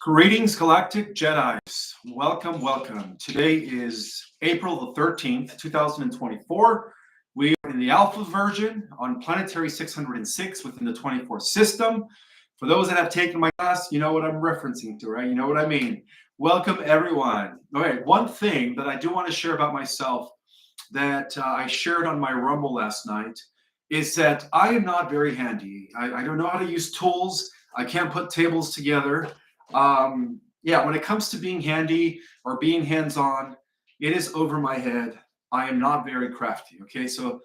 Greetings, Galactic Jedis. Welcome, welcome. Today is April the 13th, 2024. We are in the alpha version on Planetary 606 within the 24 system. For those that have taken my class, you know what I'm referencing to, right? You know what I mean. Welcome, everyone. Okay, one thing that I do want to share about myself that I shared on my Rumble last night is that I am not very handy. I don't know how to use tools. I can't put tables together. Yeah, when it comes to being handy or being hands-on, it is over my head. I am not very crafty. Okay, so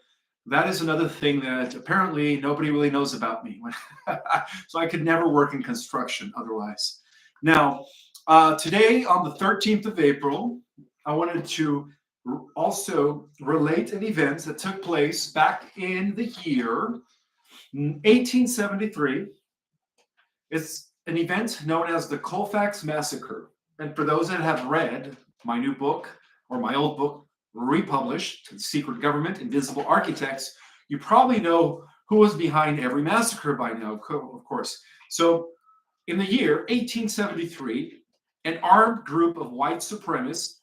that is another thing that apparently nobody really knows about me. So I could never work in construction otherwise. Now, today on the 13th of April, I wanted to also relate an event that took place back in the year 1873. It's an event known as the Colfax Massacre. And for those that have read my new book or my old book, republished, The Secret Government, Invisible Architects, you probably know who was behind every massacre by now, of course. So in the year 1873, an armed group of white supremacists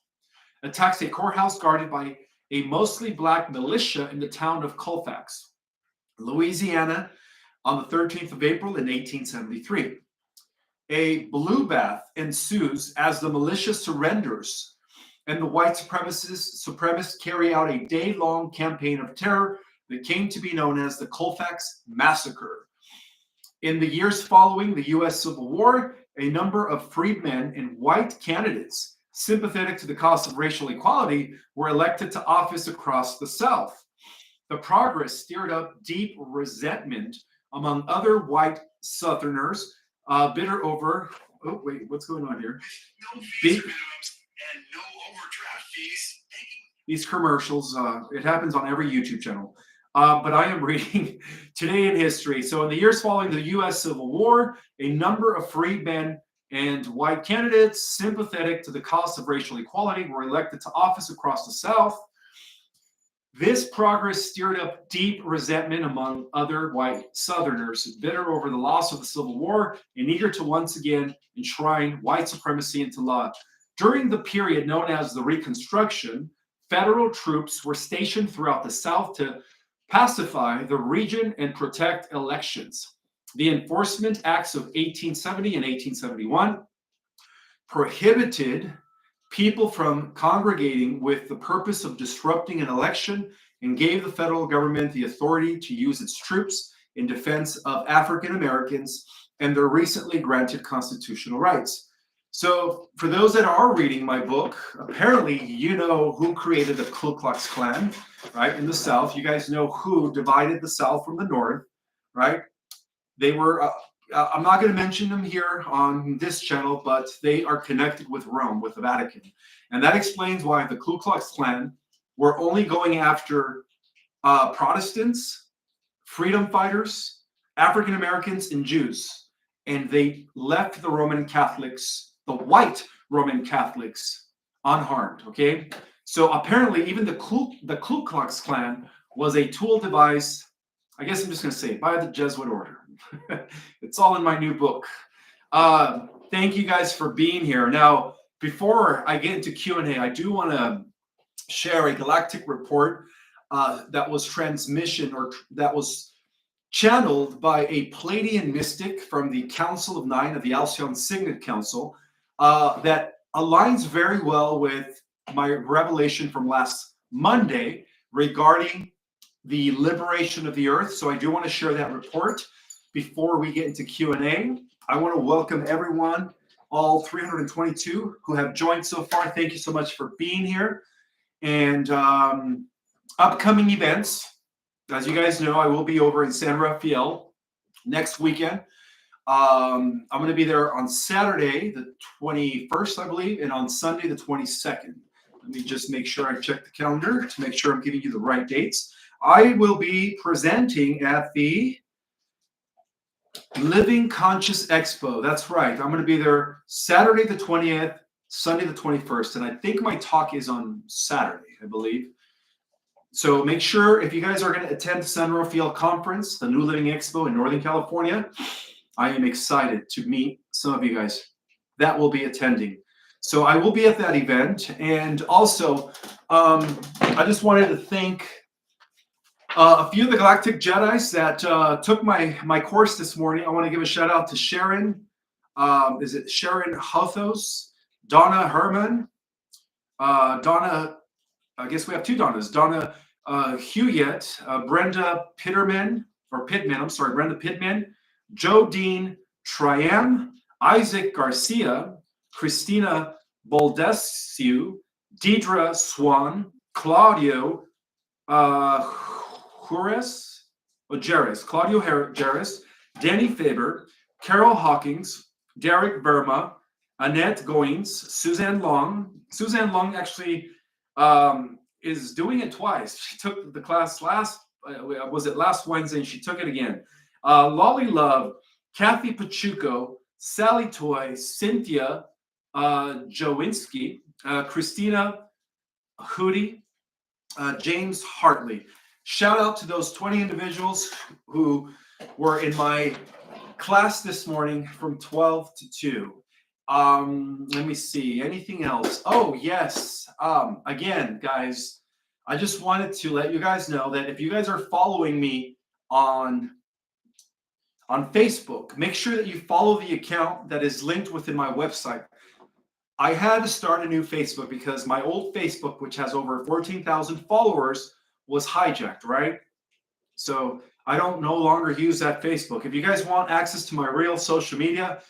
attacks a courthouse guarded by a mostly black militia in the town of Colfax, Louisiana, on the 13th of April in 1873. A bloodbath ensues as the militia surrenders and the white supremacists carry out a day-long campaign of terror that came to be known as the Colfax Massacre. In the years following the U.S. Civil War, a number of freedmen and white candidates sympathetic to the cause of racial equality were elected to office across the South. The progress stirred up deep resentment among other white Southerners, bitter over, oh wait, what's going on here? No fees and no overdraft fees. These commercials, it happens on every YouTube channel. But I am reading Today in History. So in the years following the U.S. Civil War, a number of freedmen and white candidates sympathetic to the cause of racial equality were elected to office across the South. This progress stirred up deep resentment among other white Southerners, bitter over the loss of the Civil War and eager to once again enshrine white supremacy into law. During the period known as the Reconstruction, federal troops were stationed throughout the South to pacify the region and protect elections. The Enforcement Acts of 1870 and 1871 prohibited people from congregating with the purpose of disrupting an election and gave the federal government the authority to use its troops in defense of African Americans and their recently granted constitutional rights. So for those that are reading my book, apparently you know who created the Ku Klux Klan, right, in the South. You guys know who divided the South from the North, right? They were I'm not going to mention them here on this channel, but they are connected with Rome, with the Vatican. And that explains why the Ku Klux Klan were only going after Protestants, freedom fighters, African Americans, and Jews. And they left the Roman Catholics, the white Roman Catholics, unharmed, okay? So apparently even the Ku Klux Klan was a tool devised, I guess I'm just going to say, by the Jesuit order. It's all in my new book. Thank you guys for being here. Now, before I get into Q&A, I do want to share a galactic report that was that was channeled by a Pleiadian mystic from the Council of Nine of the Alcyon Signet Council that aligns very well with my revelation from last Monday regarding the liberation of the earth. So I do want to share that report. Before we get into Q&A, I want to welcome everyone, all 322 who have joined so far. Thank you so much for being here. And upcoming events, as you guys know, I will be over in San Rafael next weekend. I'm going to be there on Saturday, the 21st, I believe, and on Sunday, the 22nd. Let me just make sure I check the calendar to make sure I'm giving you the right dates. I will be presenting at the Living Conscious Expo. That's right. I'm going to be there Saturday the 20th, Sunday the 21st. And I think my talk is on Saturday, I believe. So make sure if you guys are going to attend the San Rafael Conference, the New Living Expo in Northern California, I am excited to meet some of you guys that will be attending. So I will be at that event. And also, I just wanted to thank a few of the Galactic Jedis that took my course this morning. I want to give a shout out to Sharon. Is it Sharon Hothos? Donna Herman? Donna, I guess we have two Donnas. Donna Hewett, Brenda Pitterman, or Pittman, I'm sorry, Brenda Pittman, Joe Dean Triam, Isaac Garcia, Christina Boldescu, Deidre Swan, Claudio Claudio Jarris, Danny Faber, Carol Hawkins, Derek Burma, Annette Goins, Suzanne Long. Suzanne Long actually is doing it twice. She took the class last Wednesday, and she took it again. Lolly Love, Kathy Pachuco, Sally Toy, Cynthia Jowinski, Christina Hootie, James Hartley. Shout out to those 20 individuals who were in my class this morning from 12 to 2. Let me see. Anything else? Oh, yes. Again, guys, I just wanted to let you guys know that if you guys are following me on Facebook, make sure that you follow the account that is linked within my website. I had to start a new Facebook because my old Facebook, which has over 14,000 followers, was hijacked, right? So I don't no longer use that Facebook. If you guys want access to my real social media,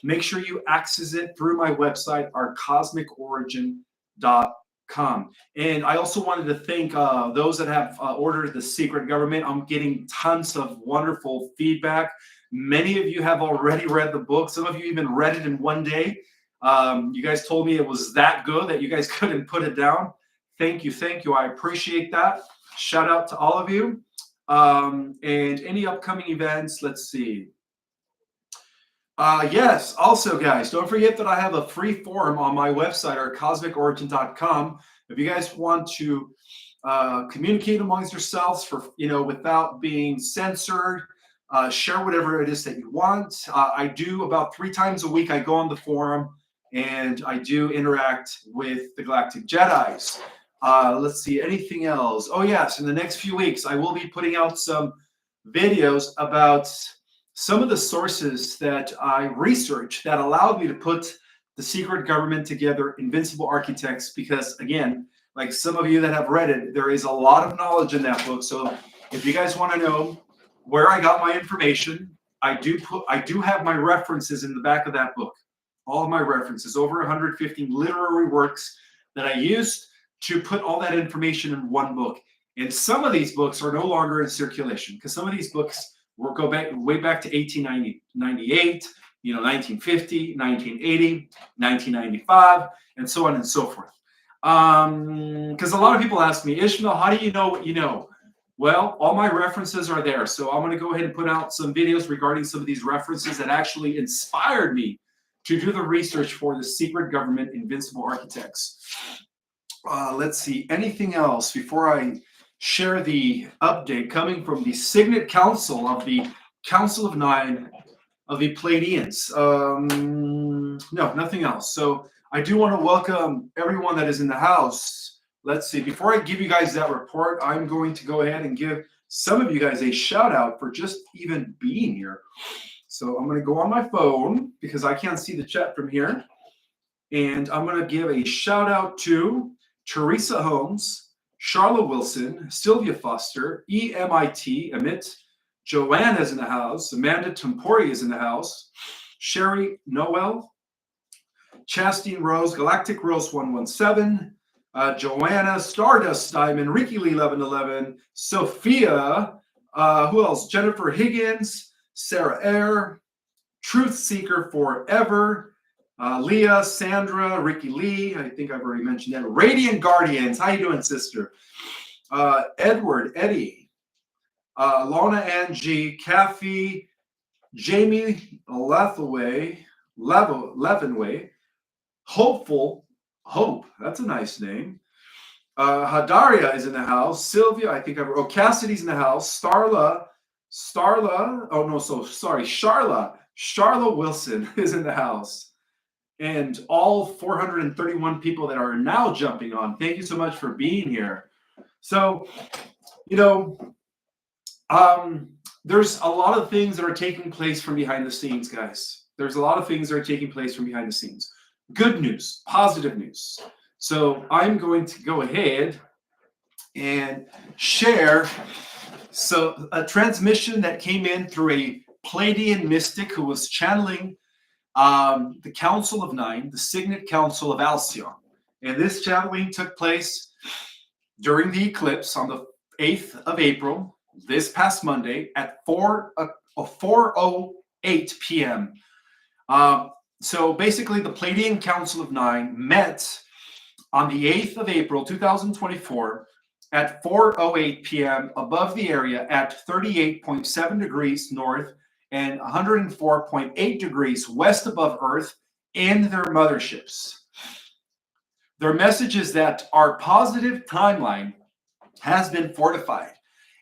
make sure you access it through my website, ourcosmicorigin.com. And I also wanted to thank those that have ordered The Secret Government. I'm getting tons of wonderful feedback. Many of you have already read the book. Some of you even read it in one day. You guys told me it was that good that you guys couldn't put it down. Thank you. Thank you. I appreciate that. Shout out to all of you. And any upcoming events, let's see. Yes, also, guys, don't forget that I have a free forum on my website, ourcosmicorigin.com. If you guys want to communicate amongst yourselves without being censored, share whatever it is that you want. I do about 3 times a week. I go on the forum and I do interact with the Galactic Jedis. Let's see, anything else? Oh, yes, in the next few weeks, I will be putting out some videos about some of the sources that I researched that allowed me to put The Secret Government together, Invincible Architects, because, again, like some of you that have read it, there is a lot of knowledge in that book. So if you guys want to know where I got my information, I do have my references in the back of that book. All of my references, over 150 literary works that I used to put all that information in one book. And some of these books are no longer in circulation because some of these books will go way back to 1898, 1950, 1980, 1995, and so on and so forth. Because a lot of people ask me, Ishmael, how do you know what you know? Well, all my references are there. So I'm going to go ahead and put out some videos regarding some of these references that actually inspired me to do the research for The Secret Government, Invincible Architects. Let's see, anything else before I share the update coming from the Signet Council of the Council of Nine of the Pleiadians? No, nothing else. So I do want to welcome everyone that is in the house. Let's see, before I give you guys that report, I'm going to go ahead and give some of you guys a shout out for just even being here. So I'm going to go on my phone because I can't see the chat from here. And I'm going to give a shout out to Teresa Holmes, Charlotte Wilson, Sylvia Foster, EMIT, Amit, Joanne is in the house, Amanda Tempori is in the house, Sherry Noel, Chastine Rose, Galactic Rose 117, Joanna, Stardust Diamond, Ricky Lee 1111, Sophia, who else? Jennifer Higgins, Sarah Eyre, Truth Seeker Forever, Leah, Sandra, Ricky Lee, I think I've already mentioned that. Radiant Guardians, how you doing, sister? Edward, Eddie, Lona Angie, Kathy, Jamie Levenway, Hopeful, Hope, that's a nice name. Hadaria is in the house. Sylvia, I think Cassidy's in the house. Starla, Charla Wilson is in the house. and all 431 people that are now jumping on. Thank you so much for being here. So, you know, there's a lot of things that are taking place from behind the scenes, guys. There's a lot of things that are taking place from behind the scenes. Good news, positive news. So I'm going to go ahead and share a transmission that came in through a Pleiadian mystic who was channeling the Council of Nine, the Signet Council of Alcyon. And this channeling took place during the eclipse on the 8th of April, this past Monday at 4:08 p.m. So basically, the Pleiadian Council of Nine met on the 8th of April, 2024, at 4:08 p.m. above the area at 38.7 degrees north and 104.8 degrees west above Earth in their motherships. Their message is that our positive timeline has been fortified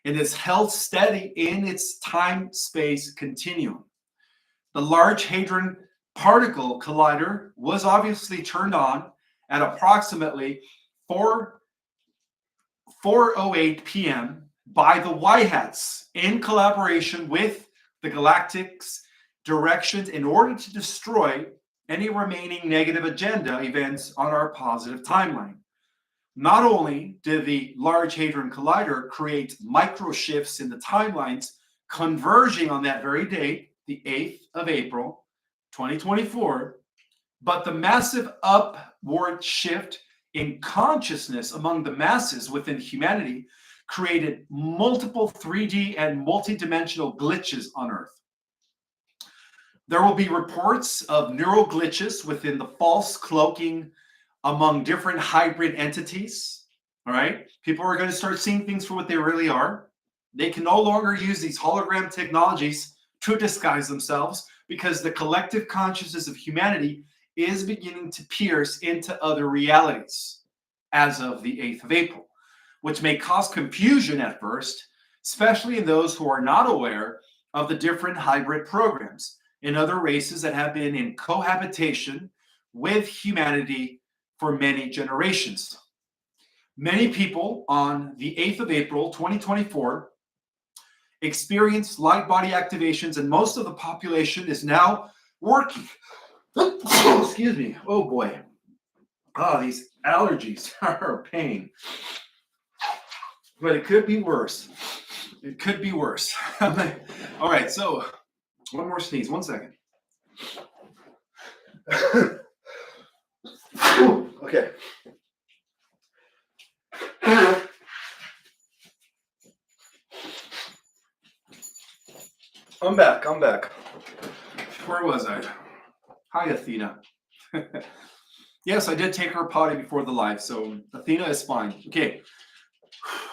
and is held steady in its time-space continuum. The Large Hadron Particle Collider was obviously turned on at approximately 4:08 p.m. by the White Hats in collaboration with the Galactic's directions in order to destroy any remaining negative agenda events on our positive timeline. Not only did the Large Hadron Collider create micro shifts in the timelines converging on that very date, the 8th of April, 2024, but the massive upward shift in consciousness among the masses within humanity created multiple 3D and multidimensional glitches on Earth. There will be reports of neural glitches within the false cloaking among different hybrid entities. All right. People are going to start seeing things for what they really are. They can no longer use these hologram technologies to disguise themselves because the collective consciousness of humanity is beginning to pierce into other realities as of the 8th of April, which may cause confusion at first, especially in those who are not aware of the different hybrid programs in other races that have been in cohabitation with humanity for many generations. Many people on the 8th of April, 2024, experienced light body activations, and most of the population is now working. Excuse me. Oh boy. Oh, these allergies are a pain. But it could be worse. It could be worse. All right, so one more sneeze. 1 second. Okay. I'm back. Where was I? Hi, Athena. Yes, I did take her potty before the live, so Athena is fine. Okay.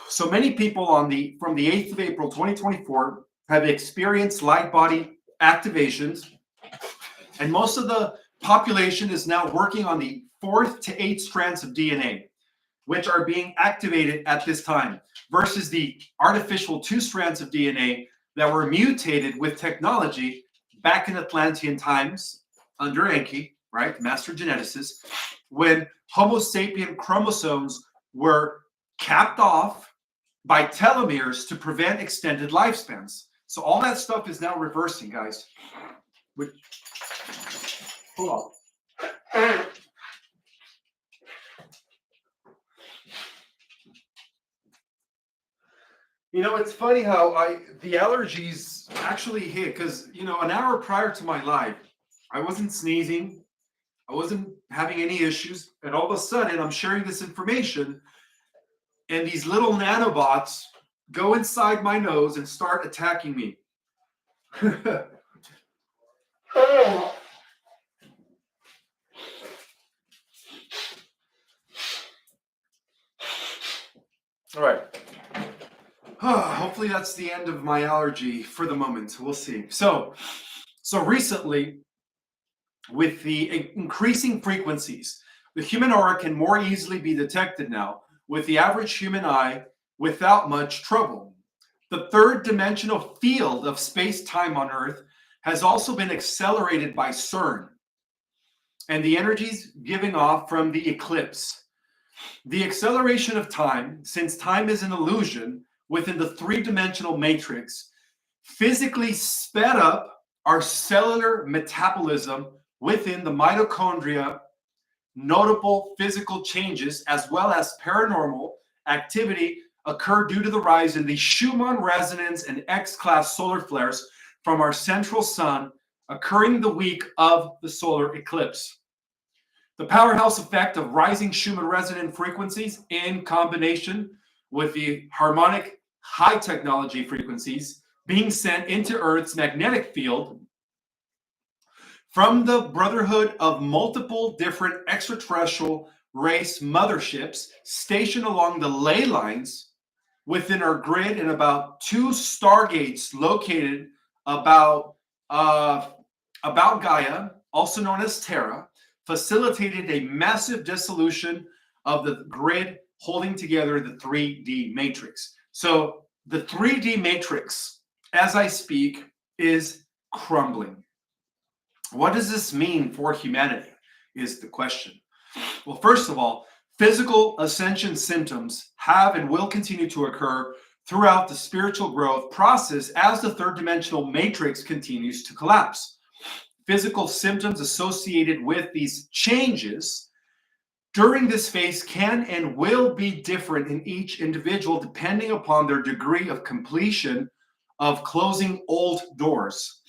So many people from the 8th of April, 2024 have experienced light body activations, and most of the population is now working on the 4th to 8th strands of DNA, which are being activated at this time, versus the artificial 2 strands of DNA that were mutated with technology back in Atlantean times under Enki, right, master geneticist, when Homo sapien chromosomes were capped off by telomeres to prevent extended lifespans. So all that stuff is now reversing, guys. Hold on. You know, it's funny how the allergies actually hit, because, you know, an hour prior to my live, I wasn't sneezing, I wasn't having any issues, and all of a sudden I'm sharing this information, and these little nanobots go inside my nose and start attacking me. All right. Hopefully that's the end of my allergy for the moment. We'll see. So recently, with the increasing frequencies, the human aura can more easily be detected now with the average human eye without much trouble. The third dimensional field of space-time on Earth has also been accelerated by CERN. and the energies giving off from the eclipse. The acceleration of time, since time is an illusion within the three-dimensional matrix, physically sped up our cellular metabolism within the mitochondria. Notable physical changes as well as paranormal activity occur due to the rise in the Schumann resonance and X-class solar flares from our central sun occurring the week of the solar eclipse. The powerhouse effect of rising Schumann resonant frequencies in combination with the harmonic high technology frequencies being sent into Earth's magnetic field from the brotherhood of multiple different extraterrestrial race motherships stationed along the ley lines within our grid and about 2 stargates located about Gaia, also known as Terra, facilitated a massive dissolution of the grid holding together the 3D matrix. So the 3D matrix, as I speak, is crumbling. What does this mean for humanity is the question. Well, first of all, physical ascension symptoms have and will continue to occur throughout the spiritual growth process as the third dimensional matrix continues to collapse. Physical symptoms associated with these changes during this phase can and will be different in each individual depending upon their degree of completion of closing old doors.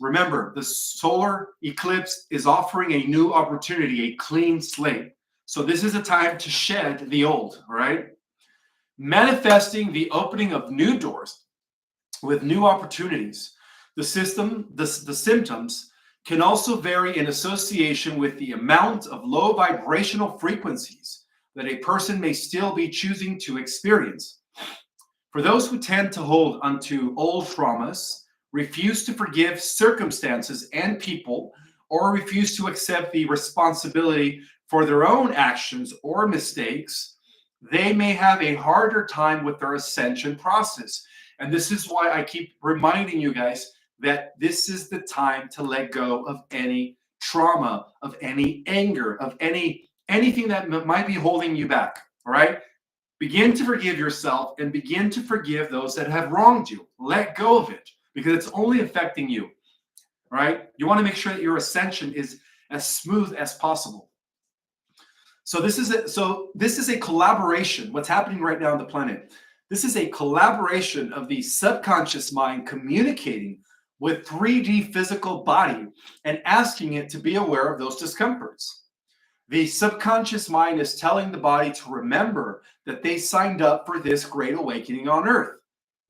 Remember, the solar eclipse is offering a new opportunity, a clean slate. So this is a time to shed the old, all right? Manifesting the opening of new doors with new opportunities. The symptoms can also vary in association with the amount of low vibrational frequencies that a person may still be choosing to experience. For those who tend to hold onto old traumas, refuse to forgive circumstances and people, or refuse to accept the responsibility for their own actions or mistakes, they may have a harder time with their ascension process. And this is why I keep reminding you guys that this is the time to let go of any trauma, of any anger, of anything that might be holding you back, all right? Begin to forgive yourself and begin to forgive those that have wronged you. Let go of it because it's only affecting you, right? You want to make sure that your ascension is as smooth as possible. So this is a collaboration. What's happening right now on the planet? This is a collaboration of the subconscious mind communicating with 3D physical body and asking it to be aware of those discomforts. The subconscious mind is telling the body to remember that they signed up for this great awakening on Earth,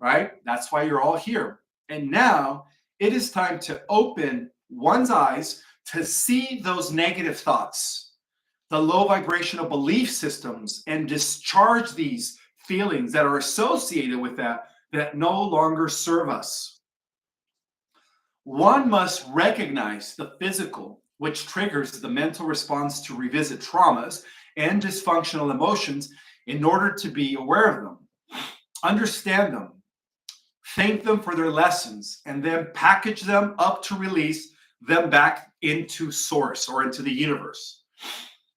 right? That's why you're all here. And now it is time to open one's eyes to see those negative thoughts, the low vibrational belief systems, and discharge these feelings that are associated with that no longer serve us. One must recognize the physical, which triggers the mental response to revisit traumas and dysfunctional emotions in order to be aware of them, understand them, thank them for their lessons, and then package them up to release them back into source or into the universe.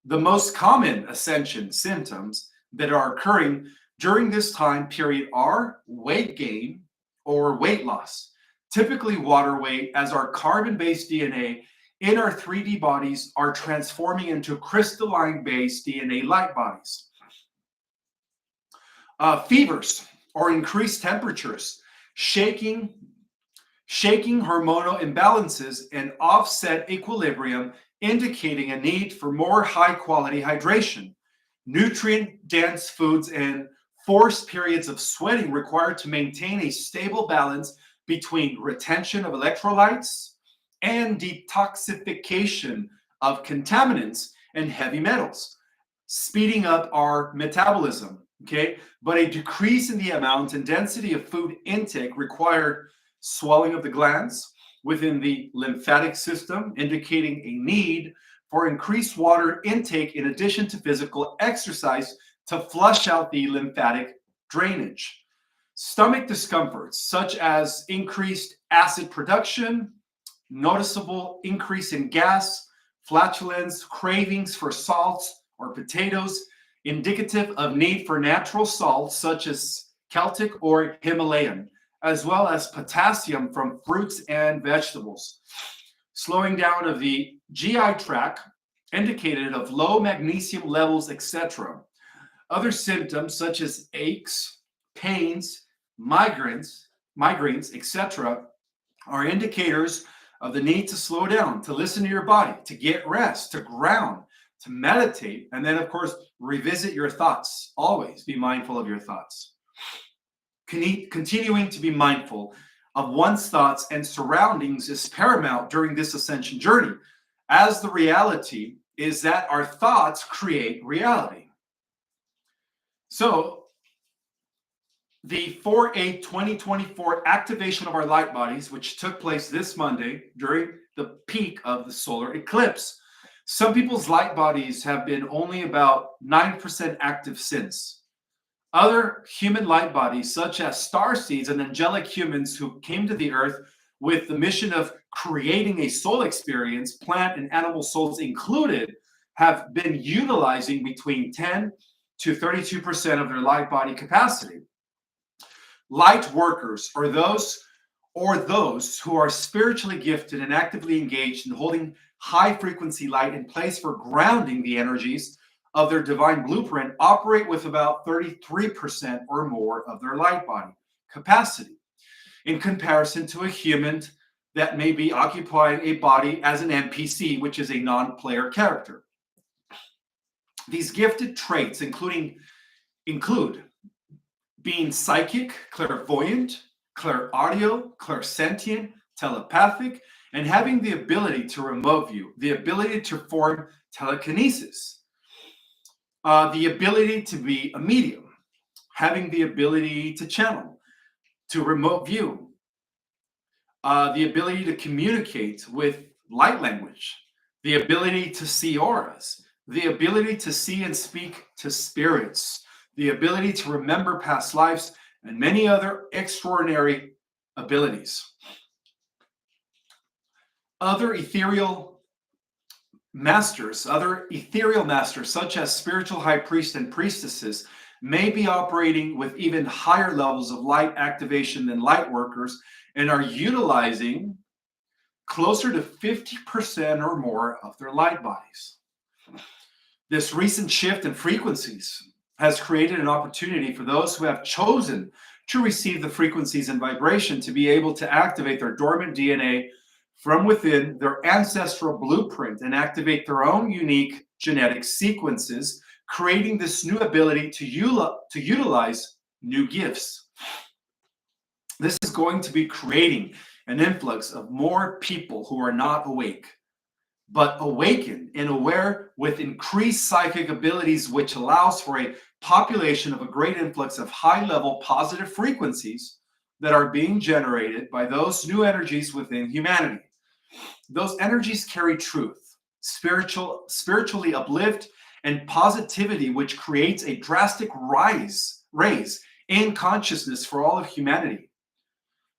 The most common ascension symptoms that are occurring during this time period are weight gain or weight loss, typically water weight, as our carbon-based DNA in our 3D bodies are transforming into crystalline-based DNA light bodies. Fevers or increased temperatures, shaking hormonal imbalances, and offset equilibrium, indicating a need for more high-quality hydration. Nutrient-dense foods and forced periods of sweating required to maintain a stable balance between retention of electrolytes and detoxification of contaminants and heavy metals, speeding up our metabolism, okay? But a decrease in the amount and density of food intake required swelling of the glands within the lymphatic system, indicating a need for increased water intake in addition to physical exercise to flush out the lymphatic drainage. Stomach discomforts, such as increased acid production, noticeable increase in gas, flatulence, cravings for salt or potatoes, indicative of need for natural salts such as Celtic or Himalayan, as well as potassium from fruits and vegetables. Slowing down of the GI tract, indicated of low magnesium levels, etc. Other symptoms such as aches, pains, migraines, etc., are indicators of the need to slow down, to listen to your body, to get rest, to ground, to meditate, and then, of course, revisit your thoughts. Always be mindful of your thoughts. Continuing to be mindful of one's thoughts and surroundings is paramount during this ascension journey, as the reality is that our thoughts create reality. So, the 4/8/2024 activation of our light bodies, which took place this Monday during the peak of the solar eclipse. Some people's light bodies have been only about 9% active since. Other human light bodies, such as starseeds and angelic humans who came to the earth with the mission of creating a soul experience, plant and animal souls included, have been utilizing between 10 to 32% of their light body capacity. Light workers are those who are spiritually gifted and actively engaged in holding high frequency light in place for grounding the energies of their divine blueprint, operate with about 33% or more of their light body capacity, in comparison to a human that may be occupying a body as an NPC, which is a non-player character. These gifted traits include being psychic, clairvoyant, clairaudio, clairsentient, telepathic, and having the ability to remote view, the ability to form telekinesis, the ability to be a medium, having the ability to channel, to remote view, the ability to communicate with light language, the ability to see auras, the ability to see and speak to spirits, the ability to remember past lives, and many other extraordinary abilities. Other ethereal masters, such as spiritual high priests and priestesses, may be operating with even higher levels of light activation than light workers and are utilizing closer to 50% or more of their light bodies. This recent shift in frequencies has created an opportunity for those who have chosen to receive the frequencies and vibration to be able to activate their dormant DNA from within their ancestral blueprint and activate their own unique genetic sequences, creating this new ability to utilize new gifts. This is going to be creating an influx of more people who are not awake, but awakened and aware with increased psychic abilities, which allows for a population of a great influx of high-level positive frequencies that are being generated by those new energies within humanity. Those energies carry truth, spiritually uplift, and positivity, which creates a drastic raise in consciousness for all of humanity,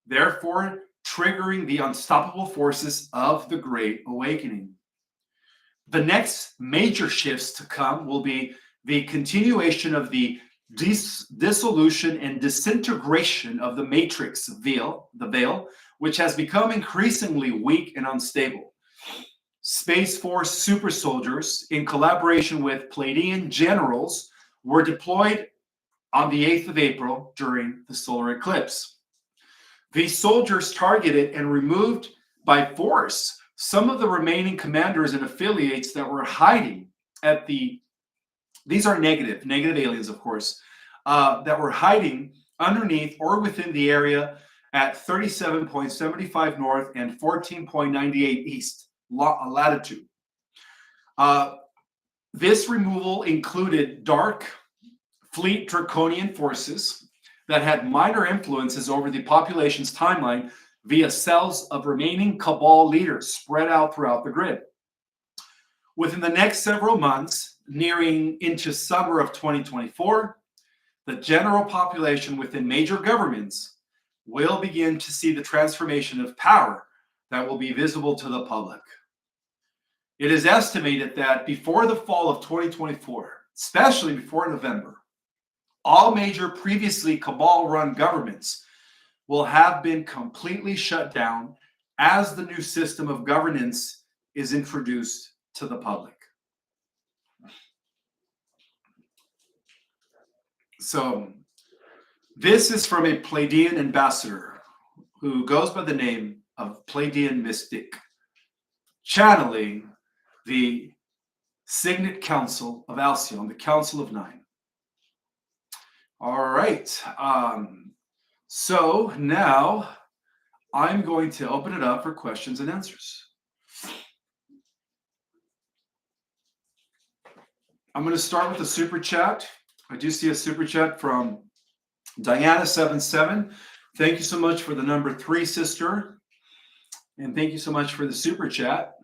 therefore triggering the unstoppable forces of the Great Awakening. The next major shifts to come will be the continuation of the dissolution and disintegration of the matrix veil, which has become increasingly weak and unstable. Space Force super soldiers, in collaboration with Pleiadian generals, were deployed on the 8th of April during the solar eclipse. These soldiers targeted and removed by force some of the remaining commanders and affiliates that were hiding at these are negative aliens, of course, that were hiding underneath or within the area at 37.75 north and 14.98 east latitude. This removal included dark fleet draconian forces that had minor influences over the population's timeline via cells of remaining cabal leaders spread out throughout the grid. Within the next several months, nearing into summer of 2024, the general population within major governments will begin to see the transformation of power that will be visible to the public. It is estimated that before the fall of 2024, especially before November, all major previously cabal-run governments will have been completely shut down as the new system of governance is introduced to the public. So this is from a Pleiadian ambassador who goes by the name of Pleiadian Mystic, channeling the Signet Council of Alcyone, the Council of Nine. All right. So now I'm going to open it up for questions and answers. I'm going to start with the super chat. I do see a super chat from Diana77. Thank you so much for the number 3, sister. And thank you so much for the super chat.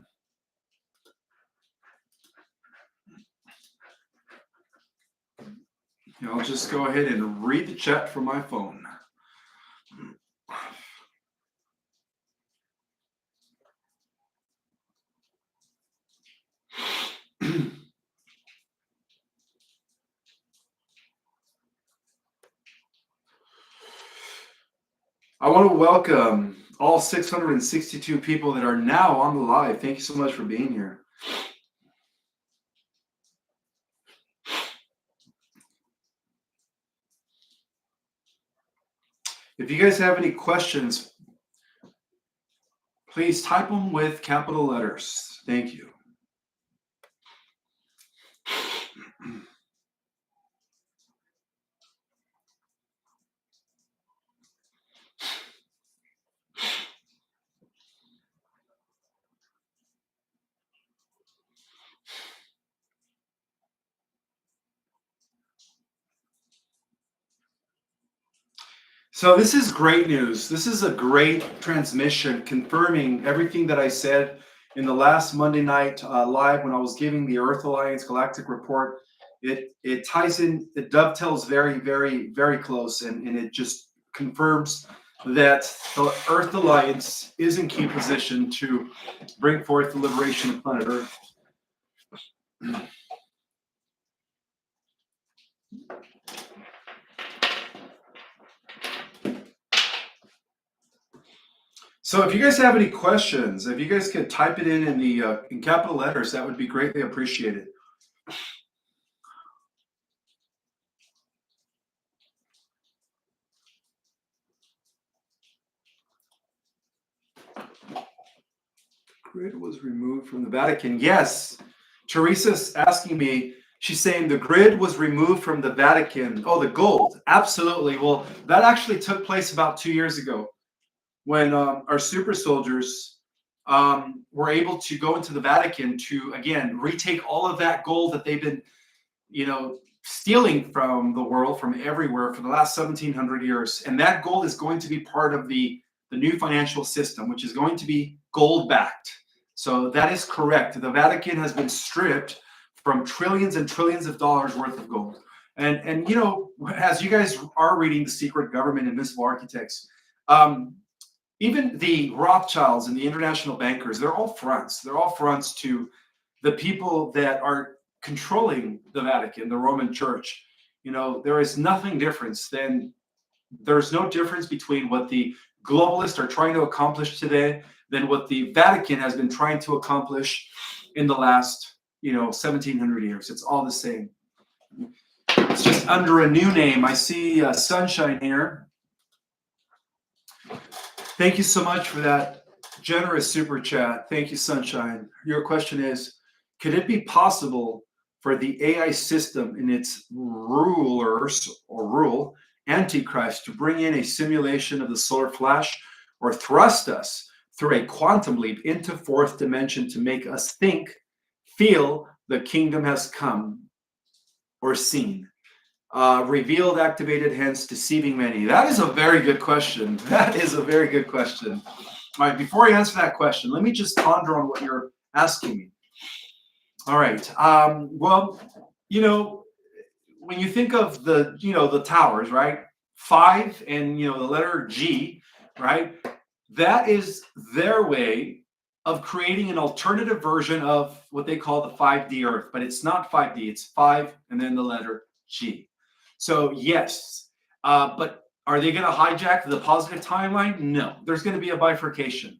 I'll just go ahead and read the chat from my phone. I want to welcome all 662 people that are now on the live. Thank you so much for being here. If you guys have any questions, please type them with capital letters. Thank you. So this is great news. This is a great transmission confirming everything that I said in the last Monday night live when I was giving the Earth Alliance Galactic Report. It ties in, it dovetails very, very, very close, and it just confirms that the Earth Alliance is in key position to bring forth the liberation of planet Earth. So if you guys have any questions, if you guys could type it in the in capital letters, that would be greatly appreciated. Grid was removed from the Vatican. Yes, Teresa's asking me. She's saying the grid was removed from the Vatican. Oh, the gold. Absolutely. Well, that actually took place about 2 years ago, when our super soldiers were able to go into the Vatican to, again, retake all of that gold that they've been, stealing from the world, from everywhere for the last 1,700 years. And that gold is going to be part of the new financial system, which is going to be gold-backed. So that is correct. The Vatican has been stripped from trillions and trillions of dollars worth of gold. And as you guys are reading The Secret Government and Invisible Architects, even the Rothschilds and the international bankers, they're all fronts. They're all fronts to the people that are controlling the Vatican, the Roman Church. There is nothing different there's no difference between what the globalists are trying to accomplish today than what the Vatican has been trying to accomplish in the last, 1,700 years. It's all the same. It's just under a new name. I see Sunshine here. Thank you so much for that generous super chat. Thank you, Sunshine. Your question is, could it be possible for the AI system in its rule Antichrist to bring in a simulation of the solar flash, or thrust us through a quantum leap into fourth dimension to make us think, feel the kingdom has come, or seen? Revealed, activated, hence deceiving many. That is a very good question. That is a very good question. All right, before I answer that question, let me just ponder on what you're asking me. All right. Well, when you think of the towers, right? 5 and the letter G, right? That is their way of creating an alternative version of what they call the 5D Earth, but it's not 5D, it's 5 and then the letter G. So, yes, but are they going to hijack the positive timeline? No, there's going to be a bifurcation,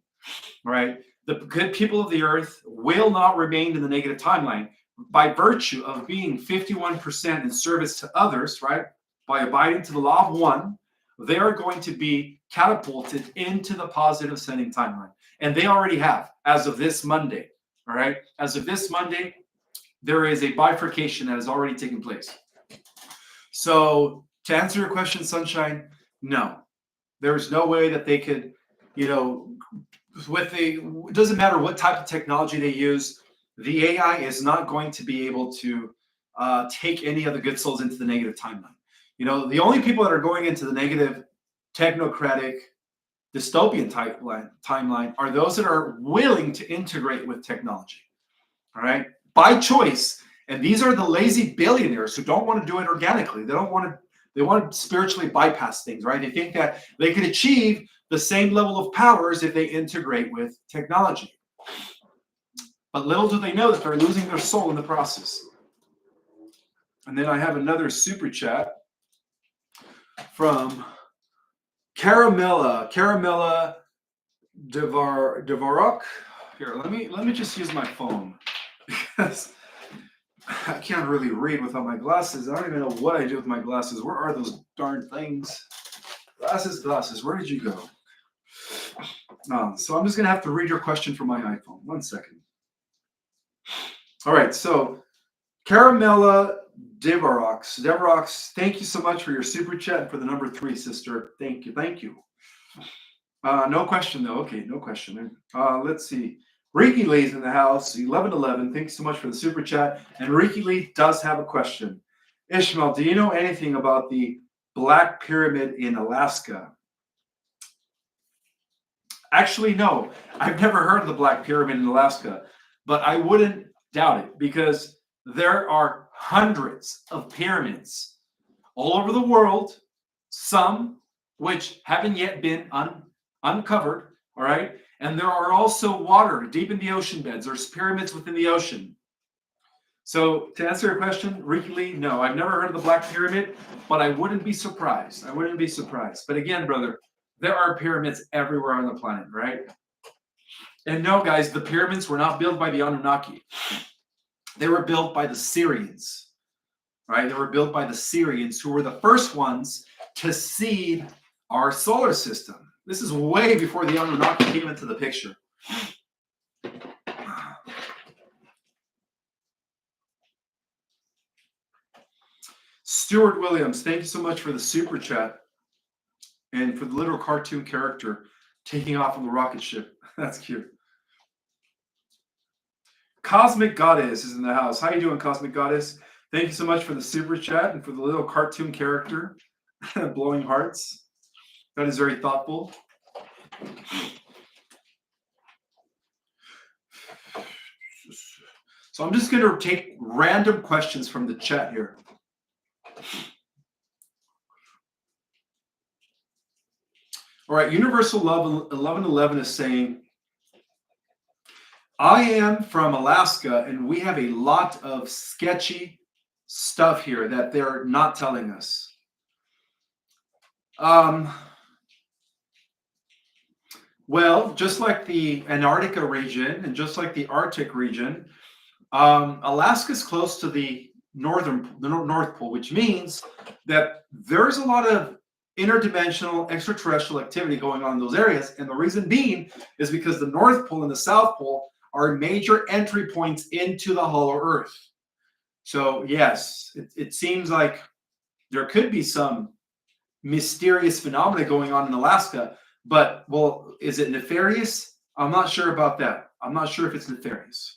right? The good people of the earth will not remain in the negative timeline by virtue of being 51% in service to others, right? By abiding to the law of one, they are going to be catapulted into the positive ascending timeline. And they already have, as of this Monday, all right? As of this Monday, there is a bifurcation that has already taken place. So, to answer your question, Sunshine, no. There's no way that they could, you know, it doesn't matter what type of technology they use, the AI is not going to be able to take any of the good souls into the negative timeline. You know, the only people that are going into the negative, technocratic, dystopian timeline are those that are willing to integrate with technology. All right, by choice. And these are the lazy billionaires who don't want to do it organically. They don't want to. They want to spiritually bypass things, right? They think that they could achieve the same level of powers if they integrate with technology. But little do they know that they're losing their soul in the process. And then I have another super chat from Caramella Devarok. Here, let me just use my phone because I can't really read without my glasses. I don't even know what I do with my glasses. Where are those darn things? Glasses. Where did you go? So I'm just going to have to read your question from my iPhone. 1 second. All right. So Caramella Devarox, thank you so much for your super chat and for the number 3, sister. Thank you. No question, though. Okay, no question. Let's see. Ricky Lee's in the house, 1111. Thanks so much for the super chat. And Ricky Lee does have a question. Ishmael, do you know anything about the Black Pyramid in Alaska? Actually, no. I've never heard of the Black Pyramid in Alaska, but I wouldn't doubt it because there are hundreds of pyramids all over the world, some which haven't yet been uncovered, all right? And there are also water deep in the ocean beds. There's pyramids within the ocean. So to answer your question, Ricky Lee, no, I've never heard of the Black Pyramid, but I wouldn't be surprised. But again, brother, there are pyramids everywhere on the planet, right? And no, guys, the pyramids were not built by the Anunnaki. They were built by the Syrians, right? They were built by the Syrians, who were the first ones to seed our solar system. This is way before the Anunnaki came into the picture. Stuart Williams, thank you so much for the super chat and for the little cartoon character taking off on the rocket ship. That's cute. Cosmic Goddess is in the house. How you doing, Cosmic Goddess? Thank you so much for the super chat and for the little cartoon character blowing hearts. That is very thoughtful. So I'm just going to take random questions from the chat here. All right, Universal Love 1111 is saying, I am from Alaska and we have a lot of sketchy stuff here that they're not telling us. Well, just like the Antarctica region and just like the Arctic region, Alaska's close to the North Pole, which means that there's a lot of interdimensional extraterrestrial activity going on in those areas. And the reason being is because the North Pole and the South Pole are major entry points into the hollow Earth. So yes, it seems like there could be some mysterious phenomena going on in Alaska, but well, is it nefarious? I'm not sure about that. I'm not sure if it's nefarious.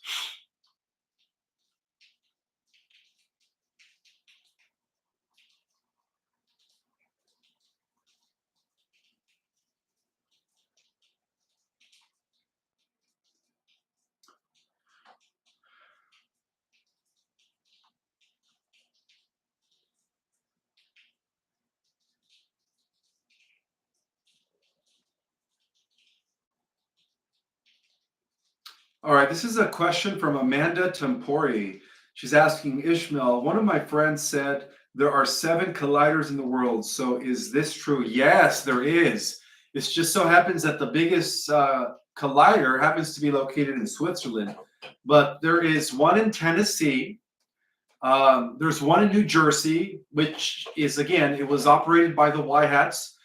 All right, this is a question from Amanda Tempori. She's asking Ishmael, one of my friends said there are 7 colliders in the world. So is this true? Yes, there is. It just so happens that the biggest collider happens to be located in Switzerland, but there is one in Tennessee. There's one in New Jersey, which is, again, it was operated by the Y Hats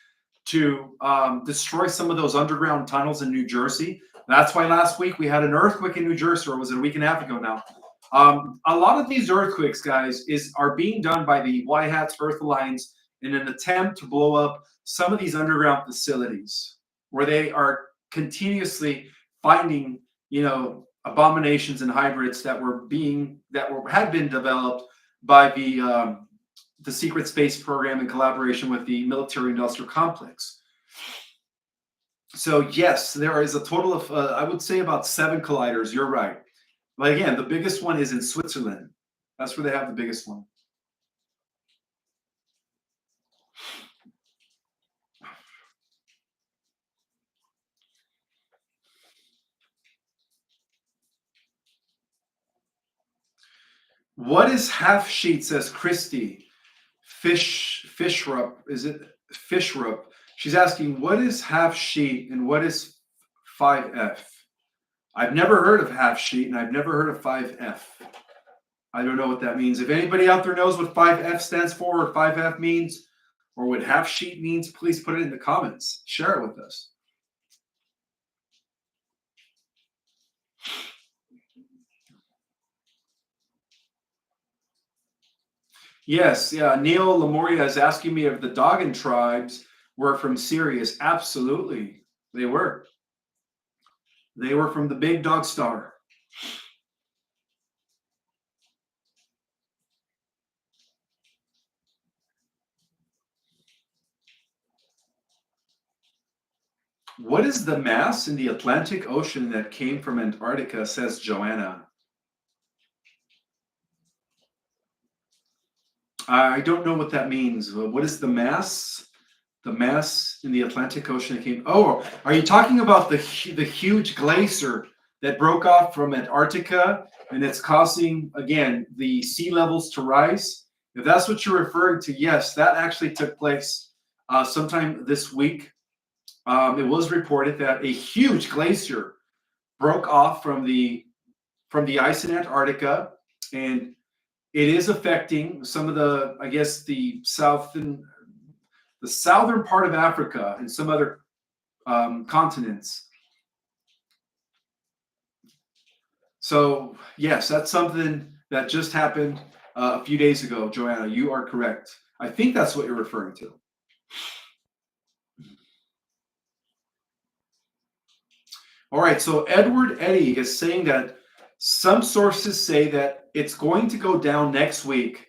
to destroy some of those underground tunnels in New Jersey. That's why last week we had an earthquake in New Jersey, or was it a week and a half ago now? A lot of these earthquakes, guys, are being done by the Y Hats Earth Alliance in an attempt to blow up some of these underground facilities where they are continuously finding, abominations and hybrids that had been developed by the secret space program in collaboration with the military industrial complex. So yes, there is a total of, I would say, about 7 colliders. You're right. But again, the biggest one is in Switzerland. That's where they have the biggest one. What is half sheet, says Christy. Fishrup, is it Fishrup? She's asking, what is half sheet and what is 5F? I've never heard of half sheet and I've never heard of 5F. I don't know what that means. If anybody out there knows what 5F stands for or 5F means or what half sheet means, please put it in the comments. Share it with us. Yes, yeah. Neil Lemuria is asking me if the Dogon tribes were from Sirius. Absolutely, they were. They were from the Big Dog Star. What is the mass in the Atlantic Ocean that came from Antarctica, says Joanna? I don't know what that means. What is the mass? The mass in the Atlantic Ocean that came. Oh, are you talking about the huge glacier that broke off from Antarctica and it's causing, again, the sea levels to rise? If that's what you're referring to, yes, that actually took place sometime this week. It was reported that a huge glacier broke off from the ice in Antarctica, and it is affecting some of the, I guess, the southern part of Africa and some other continents. So yes, that's something that just happened a few days ago, Joanna. You are correct. I think that's what you're referring to. All right, so Edward Eddy is saying that some sources say that it's going to go down next week.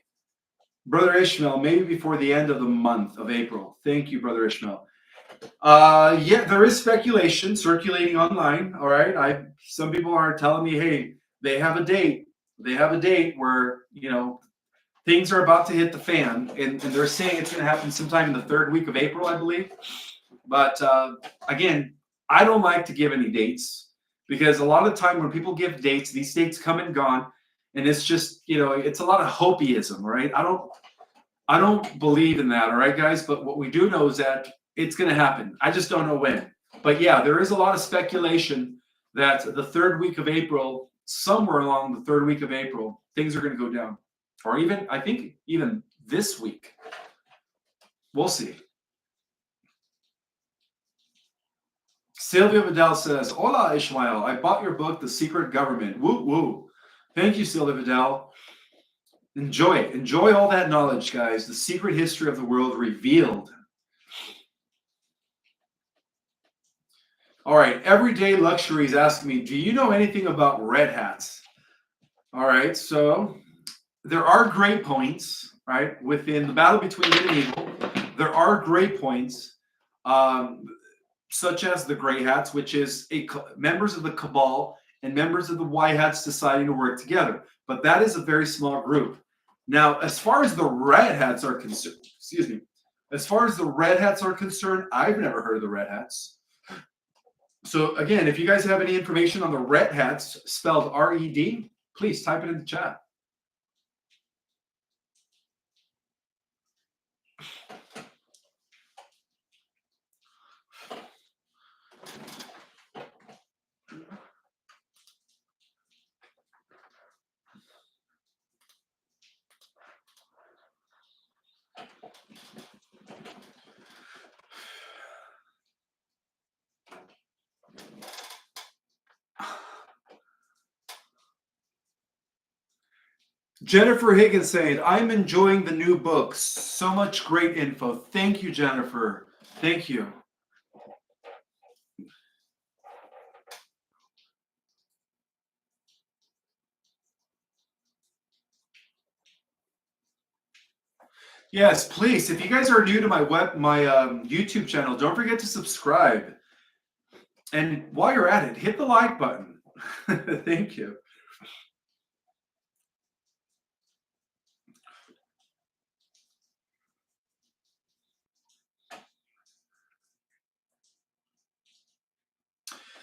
Brother Ishmael, maybe before the end of the month of April. Thank you, Brother Ishmael. Yeah, there is speculation circulating online. All right, some people are telling me, hey, they have a date. They have a date where things are about to hit the fan, and they're saying it's going to happen sometime in the 3rd week of April, I believe. But again, I don't like to give any dates because a lot of the time when people give dates, these dates come and gone, and it's just it's a lot of hopeism, right? I don't believe in that, all right, guys. But what we do know is that it's going to happen. I just don't know when. But yeah, there is a lot of speculation that the 3rd week of April, somewhere along the 3rd week of April, things are going to go down, or even I think even this week. We'll see. Sylvia Vidal says, Hola, Ishmael. I bought your book, The Secret Government. Woo, woo. Thank you, Sylvia Vidal. Enjoy it. Enjoy all that knowledge, guys. The secret history of the world revealed. All right. Everyday Luxury is asking me, do you know anything about red hats? All right. So there are gray points, right? Within the battle between good and evil, there are gray points. Such as the Gray Hats, which is members of the Cabal and members of the White Hats deciding to work together. But that is a very small group. Now, as far as the Red Hats are concerned, as far as the Red Hats are concerned, I've never heard of the Red Hats. So again, if you guys have any information on the Red Hats, spelled R-E-D, please type it in the chat. Jennifer Higgins saying, I'm enjoying the new books. So much great info. Thank you, Jennifer. Thank you. Yes, please. If you guys are new to my YouTube channel, don't forget to subscribe. And while you're at it, hit the like button. Thank you.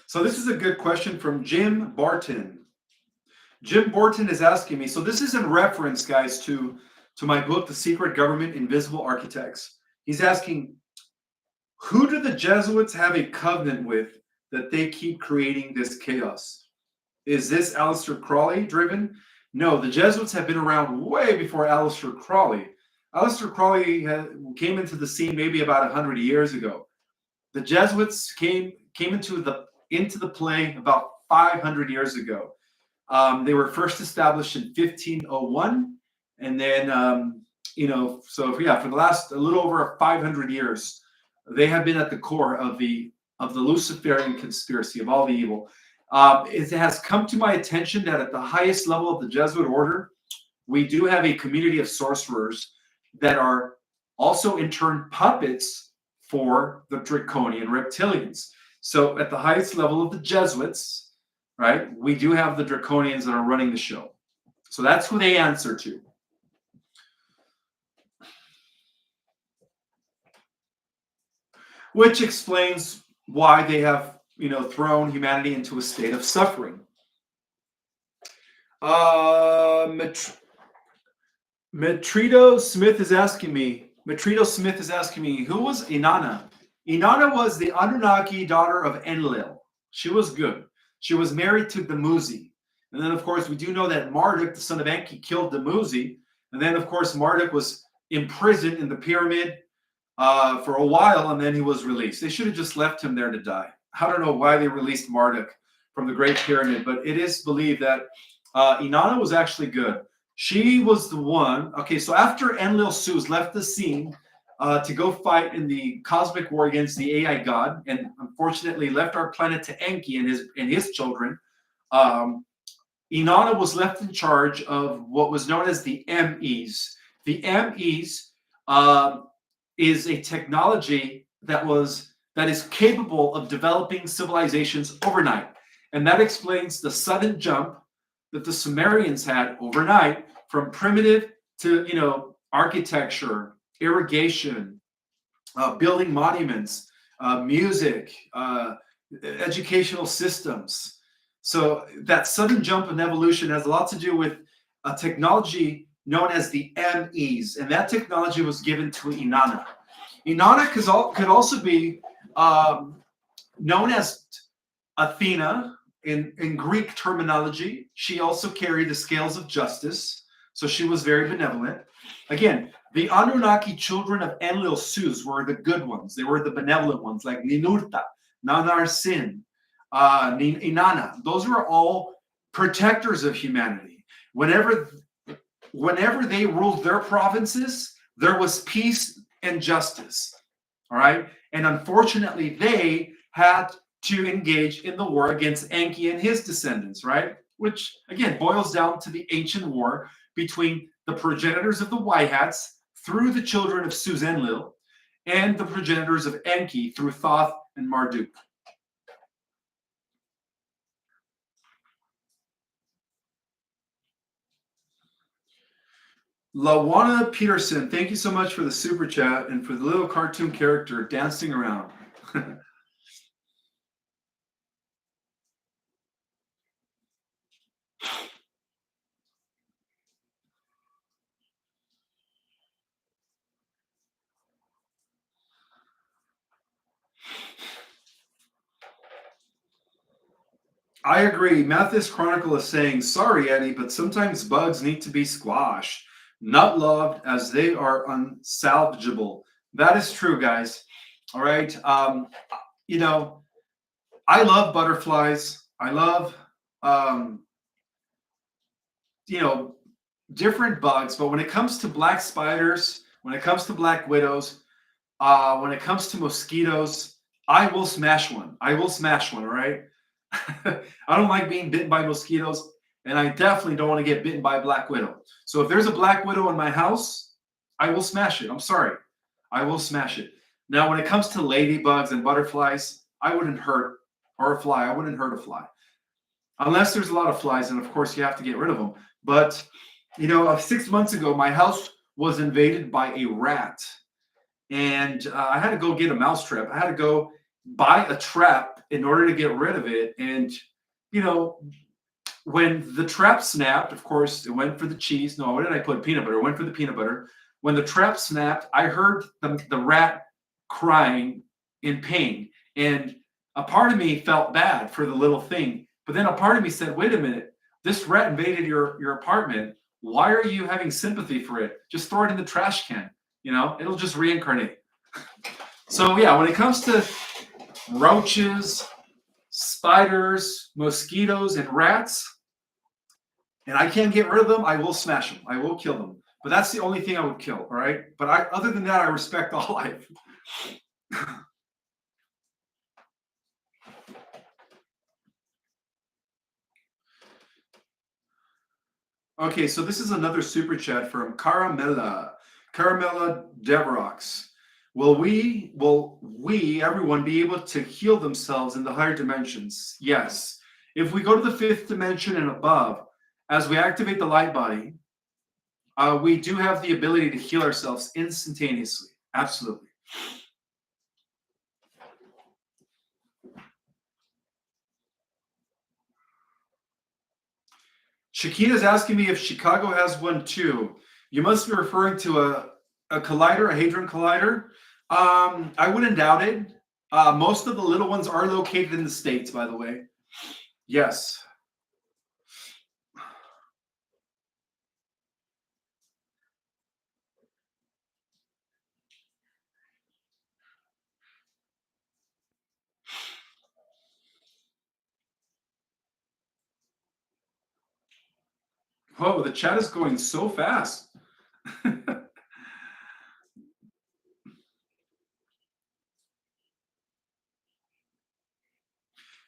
So this is a good question from Jim Barton. Jim Barton is asking me, so this is in reference, guys, to my book, The Secret Government, Invisible Architects. He's asking, who do the Jesuits have a covenant with that they keep creating this chaos? Is this Aleister Crowley driven? No, the Jesuits have been around way before Aleister Crowley. Aleister Crowley came into the scene maybe about 100 years ago. The Jesuits came into the play about 500 years ago. They were first established in 1501, and then for the last a little over 500 years, they have been at the core of the Luciferian conspiracy of all the evil. It has come to my attention that at the highest level of the Jesuit order, we do have a community of sorcerers that are also in turn puppets for the draconian reptilians. So at the highest level of the Jesuits, right, we do have the draconians that are running the show. So that's who they answer to. Which explains why they have, thrown humanity into a state of suffering. Matrito Smith is asking me, who was Inanna? Inanna was the Anunnaki daughter of Enlil. She was good. She was married to Dumuzi. And then, of course, we do know that Marduk, the son of Enki, killed Dumuzi. And then, of course, Marduk was imprisoned in the pyramid for a while, and then he was released. They should have just left him there to die. I don't know why they released Marduk from the Great Pyramid, but it is believed that Inanna was actually good. She was the one. Okay, so after Enlil-Sus left the scene to go fight in the cosmic war against the AI god, and unfortunately left our planet to Enki and his children, Inanna was left in charge of what was known as the MEs. The MEs is a technology that is capable of developing civilizations overnight, and that explains the sudden jump that the Sumerians had overnight from primitive to architecture, irrigation, building monuments, music, educational systems. So that sudden jump in evolution has a lot to do with a technology known as the MEs, and that technology was given to Inanna. Inanna could also be known as Athena in Greek terminology. She also carried the scales of justice, so she was very benevolent. Again, the Anunnaki children of Enlil-Sus were the good ones. They were the benevolent ones, like Ninurta, Nanarsin, Inanna. Those were all protectors of humanity. Whenever they ruled their provinces, there was peace and justice. All right. And unfortunately, they had to engage in the war against Enki and his descendants, right? Which, again, boils down to the ancient war between the progenitors of the White Hats through the children of Susanlil and the progenitors of Enki through Thoth and Marduk. Lawana Peterson, thank you so much for the super chat and for the little cartoon character dancing around. I agree. Mathis Chronicle is saying, sorry, Eddie, but sometimes bugs need to be squashed, not loved, as they are unsalvageable. That is true, guys. All right. You know, I love butterflies. I love, um, you know, different bugs. But when it comes to black spiders, when it comes to black widows, when it comes to mosquitoes, I will smash one. I will smash one. All right. I don't like being bitten by mosquitoes, and I definitely don't want to get bitten by a black widow. So if there's a black widow in my house, I will smash it. I'm sorry. I will smash it. Now, when it comes to ladybugs and butterflies, I wouldn't hurt, or a fly, I wouldn't hurt a fly. Unless there's a lot of flies, and of course you have to get rid of them. But, 6 months ago, my house was invaded by a rat, and I had to go get a mouse trap. I had to go buy a trap in order to get rid of it. And you know, when the trap snapped, of course, it went for the cheese. No, what did I put? Peanut butter. It went for the peanut butter. When the trap snapped, I heard the rat crying in pain, and a part of me felt bad for the little thing. But then a part of me said, "Wait a minute, this rat invaded your apartment. Why are you having sympathy for it? Just throw it in the trash can. It'll just reincarnate." So yeah, when it comes to roaches, spiders, mosquitoes, and rats, and I can't get rid of them, I will smash them. I will kill them. But that's the only thing I would kill. All right. But other than that, I respect all life. Okay, so this is another super chat from Caramella. Caramella Devrox. Will we, everyone, be able to heal themselves in the higher dimensions? Yes. If we go to the fifth dimension and above, as we activate the light body, we do have the ability to heal ourselves instantaneously. Absolutely. Shakita's asking me if Chicago has one too. You must be referring to a collider, a hadron collider. I wouldn't doubt it. Most of the little ones are located in the States, by the way. Yes. Whoa, the chat is going so fast.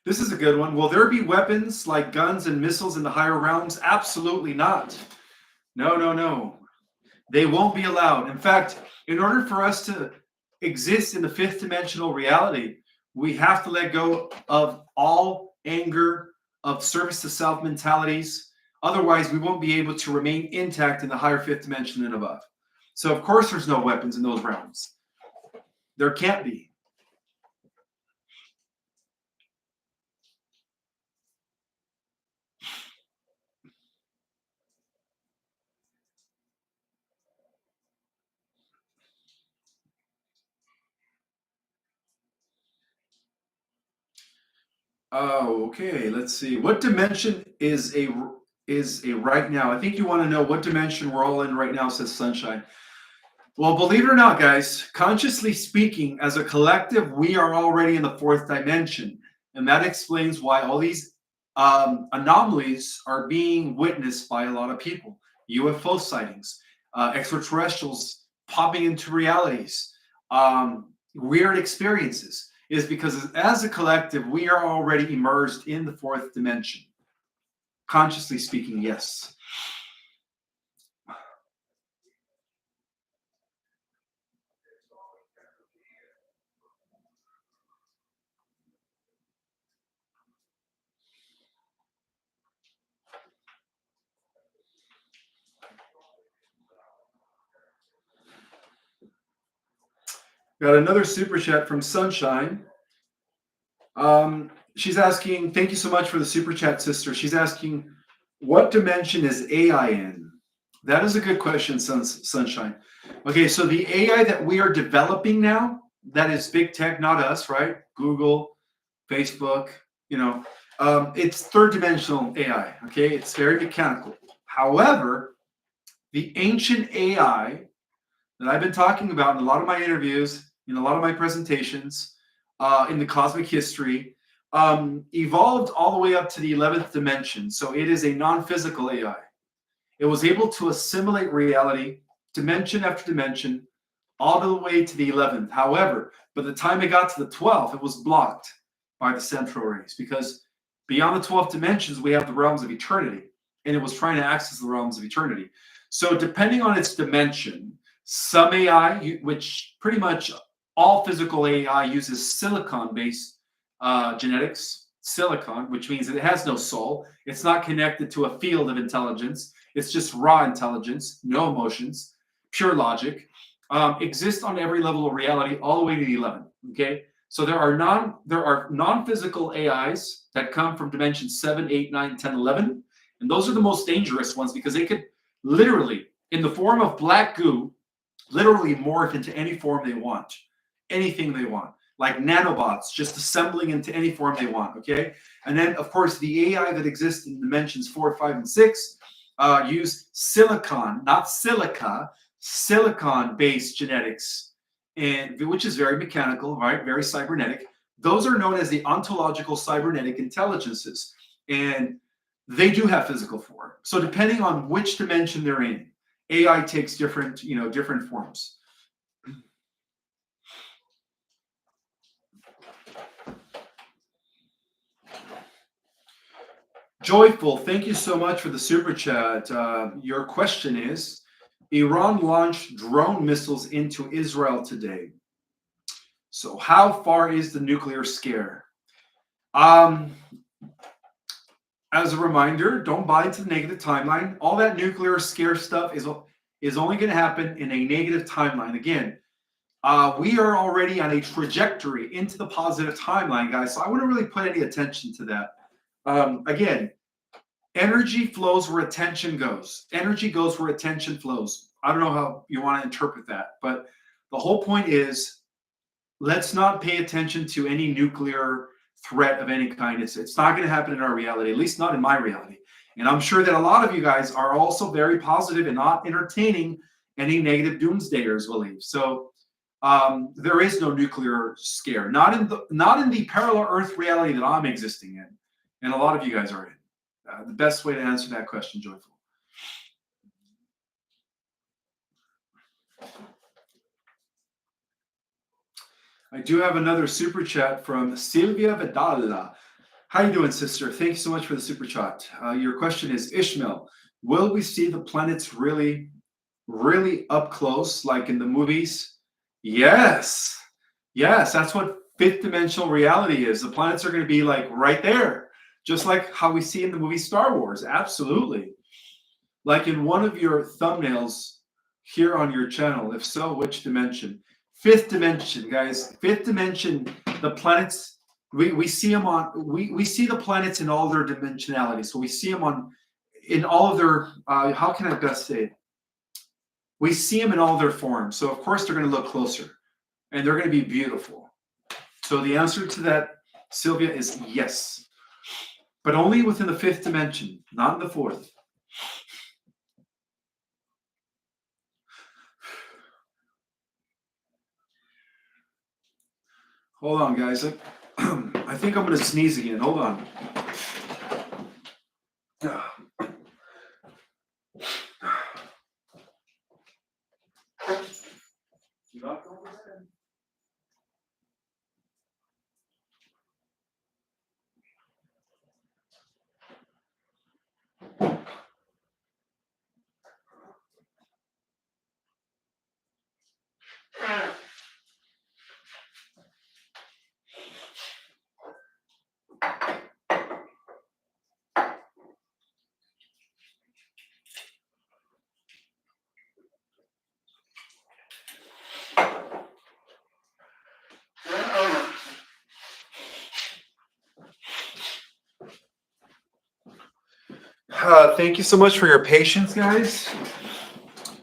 This is a good one. Will there be weapons like guns and missiles in the higher realms? Absolutely not. No, no, no. They won't be allowed. In fact, in order for us to exist in the fifth dimensional reality, we have to let go of all anger, of service to self mentalities. Otherwise, we won't be able to remain intact in the higher fifth dimension and above. So, of course, there's no weapons in those realms. There can't be. Oh, okay. Let's see. What dimension is a right now? I think you want to know what dimension we're all in right now, says Sunshine. Well, believe it or not, guys, consciously speaking, as a collective, we are already in the fourth dimension. And that explains why all these anomalies are being witnessed by a lot of people. UFO sightings, extraterrestrials popping into realities, weird experiences, is because as a collective, we are already immersed in the fourth dimension. Consciously speaking, yes. Got another super chat from Sunshine. She's asking, thank you so much for the super chat, sister. She's asking, what dimension is AI in? That is a good question, Sunshine. Okay, so the AI that we are developing now, that is big tech, not us, right? Google, Facebook, It's third dimensional AI. Okay, it's very mechanical. However, the ancient AI that I've been talking about in a lot of my interviews, in a lot of my presentations, in the cosmic history, evolved all the way up to the 11th dimension. So it is a non-physical AI. It was able to assimilate reality, dimension after dimension, all the way to the 11th. However, by the time it got to the 12th, it was blocked by the central rays because beyond the 12th dimensions, we have the realms of eternity, and it was trying to access the realms of eternity. So, depending on its dimension, some AI, which pretty much all physical AI uses silicon based genetics, silicon, which means that it has no soul. It's not connected to a field of intelligence. It's just raw intelligence, no emotions, pure logic. Exist on every level of reality, all the way to the 11th. Okay, so there are non-physical AIs that come from dimension 7, 8, 9, 10, 11, and those are the most dangerous ones because they could literally, in the form of black goo, literally morph into any form they want, anything they want, like nanobots just assembling into any form they want. Okay, and then of course the AI that exists in dimensions 4, 5, and 6 use silicon, not silica, silicon-based genetics, and which is very mechanical, right? Very cybernetic. Those are known as the ontological cybernetic intelligences, and they do have physical form. So depending on which dimension they're in, AI takes different, different forms. Joyful, thank you so much for the super chat. Your question is, Iran launched drone missiles into Israel today. So how far is the nuclear scare? As a reminder, don't buy into the negative timeline. All that nuclear scare stuff is only going to happen in a negative timeline. Again, we are already on a trajectory into the positive timeline, guys. So I wouldn't really put any attention to that. Again, energy flows where attention goes. Energy goes where attention flows. I don't know how you want to interpret that, but the whole point is let's not pay attention to any nuclear threat of any kind. It's not going to happen in our reality, at least not in my reality. And I'm sure that a lot of you guys are also very positive and not entertaining any negative doomsdayers believe. So there is no nuclear scare, not in the parallel Earth reality that I'm existing in, and a lot of you guys are in. The best way to answer that question, Joyful. I do have another super chat from Silvia Vidal. How you doing, sister? Thank you so much for the super chat. Your question is, Ishmael, will we see the planets really, really up close, like in the movies? Yes. Yes, that's what fifth dimensional reality is. The planets are going to be like right there, just like how we see in the movie Star Wars. Absolutely. Like in one of your thumbnails here on your channel. If so, which dimension? Fifth dimension, guys. Fifth dimension, the planets, we see them on, we see the planets in all their dimensionality. So we see them in all of their, how can I best say it? We see them in all their forms. So of course they're going to look closer and they're going to be beautiful. So the answer to that, Sylvia, is yes. But only within the fifth dimension, not in the fourth. Hold on, guys. I think I'm going to sneeze again. Hold on. Thank you so much for your patience, guys.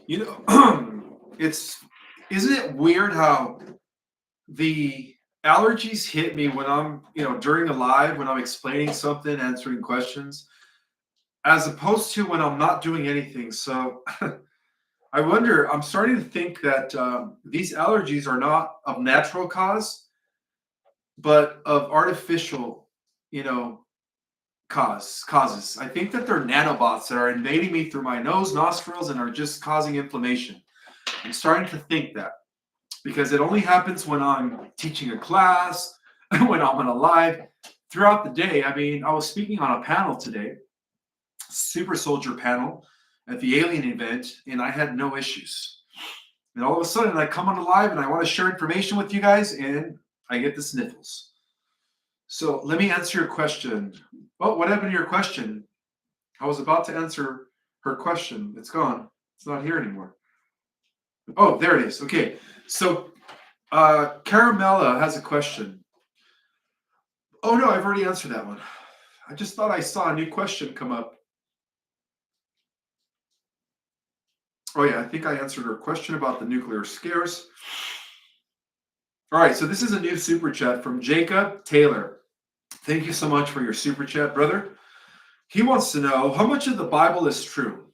Isn't it weird how the allergies hit me when I'm, during a live, when I'm explaining something, answering questions, as opposed to when I'm not doing anything. So I wonder, I'm starting to think that these allergies are not of natural cause, but of artificial, you know, causes. I think that they're nanobots that are invading me through my nose, nostrils, and are just causing inflammation. I'm starting to think that because it only happens when I'm teaching a class, when I'm on a live, throughout the day. I mean, I was speaking on a panel today, super soldier panel at the alien event, and I had no issues. And all of a sudden, I come on a live and I want to share information with you guys, and I get the sniffles. So let me answer your question. Oh, what happened to your question? I was about to answer her question. It's gone. It's not here anymore. Oh, there it is. Okay. So Caramella has a question. Oh no, I've already answered that one. I just thought I saw a new question come up. Oh yeah, I think I answered her question about the nuclear scares. All right, so this is a new super chat from Jacob Taylor. Thank you so much for your super chat, brother. He wants to know how much of the Bible is true.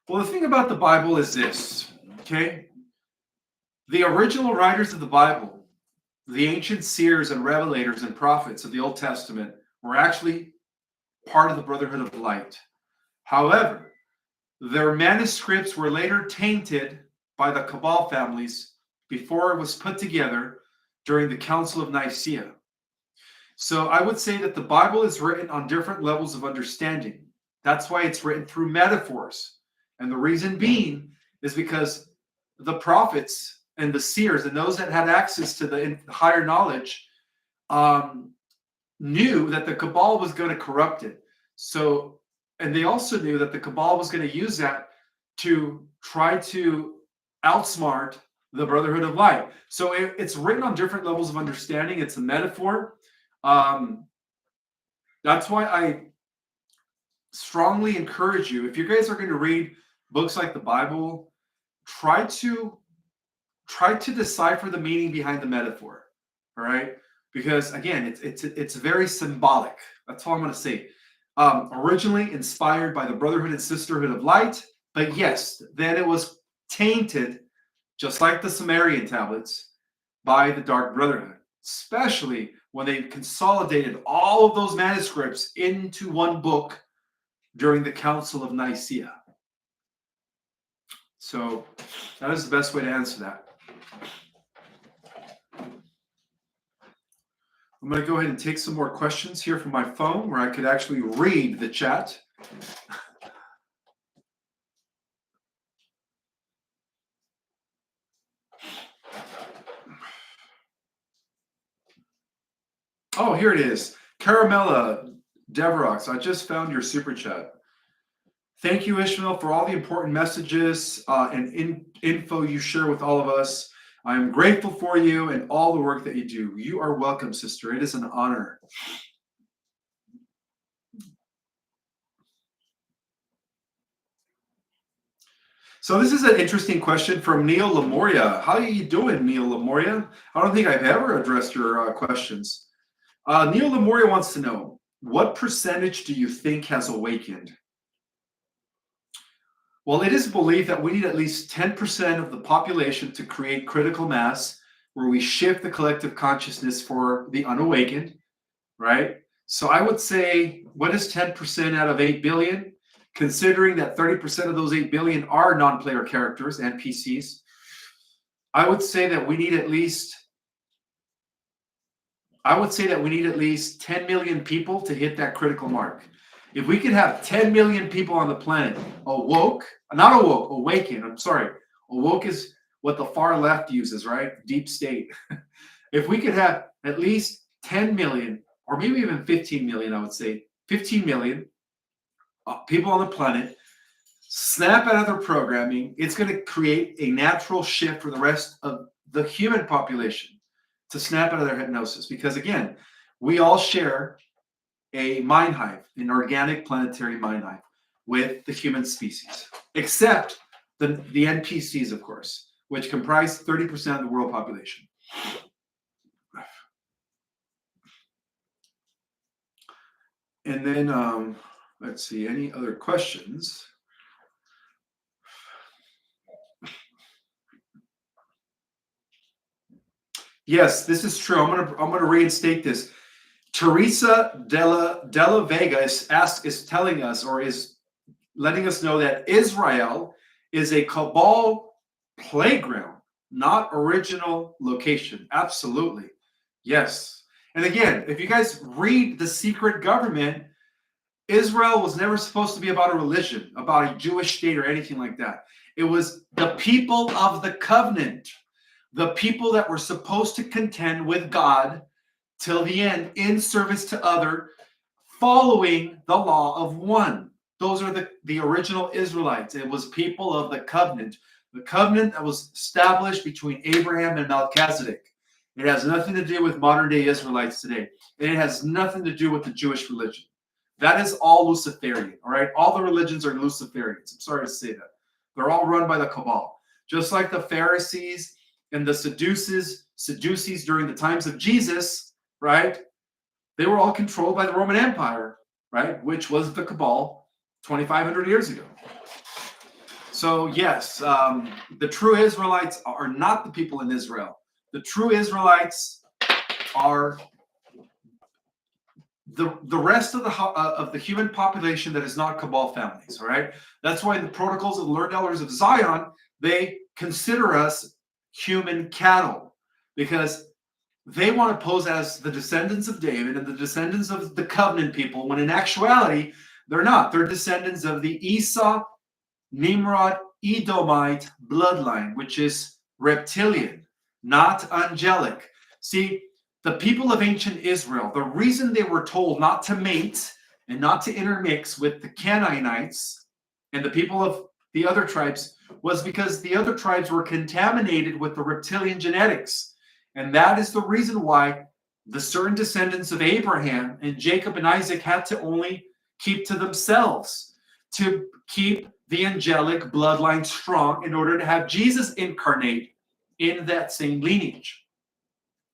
Well, the thing about the Bible is this, okay? The original writers of the Bible, the ancient seers and revelators and prophets of the Old Testament, were actually part of the Brotherhood of Light. However, their manuscripts were later tainted by the Cabal families before it was put together during the Council of Nicaea. So I would say that the Bible is written on different levels of understanding. That's why it's written through metaphors. And the reason being is because the prophets and the seers and those that had access to the higher knowledge knew that the Cabal was going to corrupt it. So, and they also knew that the Cabal was going to use that to try to outsmart the Brotherhood of Light. So it's written on different levels of understanding. It's a metaphor. That's why I strongly encourage you, if you guys are going to read books like the Bible, try to decipher the meaning behind the metaphor. All right, because again, it's very symbolic. That's all I'm going to say. Originally inspired by the Brotherhood and Sisterhood of Light, but yes, then it was tainted, just like the Sumerian tablets, by the Dark Brotherhood, especially when they consolidated all of those manuscripts into one book during the Council of Nicaea. So that is the best way to answer that. I'm going to go ahead and take some more questions here from my phone where I could actually read the chat. Oh, here it is. Caramella Deverox, I just found your super chat. Thank you, Ishmael, for all the important messages and info you share with all of us. I'm grateful for you and all the work that you do. You are welcome, sister. It is an honor. So this is an interesting question from Neil Lamoria. How are you doing, Neil Lamoria? I don't think I've ever addressed your questions. Neil Lamoria wants to know, what percentage do you think has awakened? Well, it is believed that we need at least 10% of the population to create critical mass where we shift the collective consciousness for the unawakened, right? So I would say, what is 10% out of 8 billion? Considering that 30% of those 8 billion are non-player characters, NPCs, I would say that we need at least 10 million people to hit that critical mark. If we could have 10 million people on the planet awaken, I'm sorry. Awoke is what the far left uses, right? Deep state. If we could have at least 10 million, or maybe even 15 million, I would say 15 million people on the planet snap out of their programming, it's going to create a natural shift for the rest of the human population to snap out of their hypnosis. Because again, we all share a mind hive, an organic planetary mind hive with the human species, except the NPCs, of course, which comprise 30% of the world population. And then let's see, any other questions? Yes, this is true. I'm gonna reinstate this. Teresa Della Vega is telling us, or is letting us know, that Israel is a cabal playground, not original location. Absolutely. Yes. And again, if you guys read The Secret Government, Israel was never supposed to be about a religion, about a Jewish state or anything like that. It was the people of the covenant, the people that were supposed to contend with God till the end in service to other, following the law of one. Those are the original Israelites. It was people of the covenant that was established between Abraham and Melchizedek. It has nothing to do with modern day Israelites today. And it has nothing to do with the Jewish religion. That is all Luciferian, all right? All the religions are Luciferians. I'm sorry to say that. They're all run by the cabal. Just like the Pharisees and the Sadducees during the times of Jesus, right? They were all controlled by the Roman Empire, right? Which was the cabal 2,500 years ago. So yes, the true Israelites are not the people in Israel. The true Israelites are the rest of the human population that is not cabal families. All right, that's why the protocols of the Learned Elders of Zion, they consider us human cattle, because they want to pose as the descendants of David and the descendants of the covenant people, when in actuality they're not. They're descendants of the Esau, Nimrod, Edomite bloodline, which is reptilian, not angelic. See, the people of ancient Israel, the reason they were told not to mate and not to intermix with the Canaanites and the people of the other tribes was because the other tribes were contaminated with the reptilian genetics. And that is the reason why the certain descendants of Abraham and Jacob and Isaac had to only keep to themselves, to keep the angelic bloodline strong in order to have Jesus incarnate in that same lineage.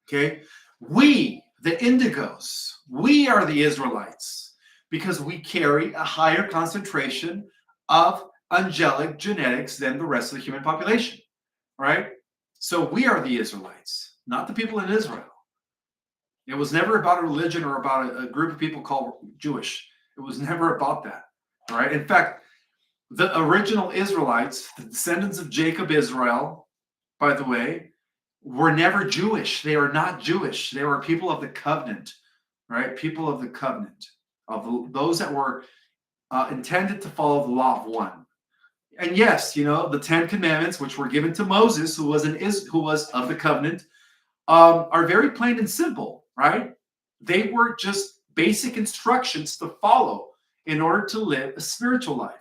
Okay? We, the indigos, we are the Israelites because we carry a higher concentration of angelic genetics than the rest of the human population. Right? So we are the Israelites, not the people in Israel. It was never about a religion or about a group of people called Jewish. It was never about that. All right. In fact, the original Israelites, the descendants of Jacob, Israel, by the way, were never Jewish. They are not Jewish. They were people of the covenant, right? People of the covenant, of those that were intended to follow the law of one. And yes, the 10 Commandments, which were given to Moses, who was of the covenant, are very plain and simple, right? They were just basic instructions to follow in order to live a spiritual life.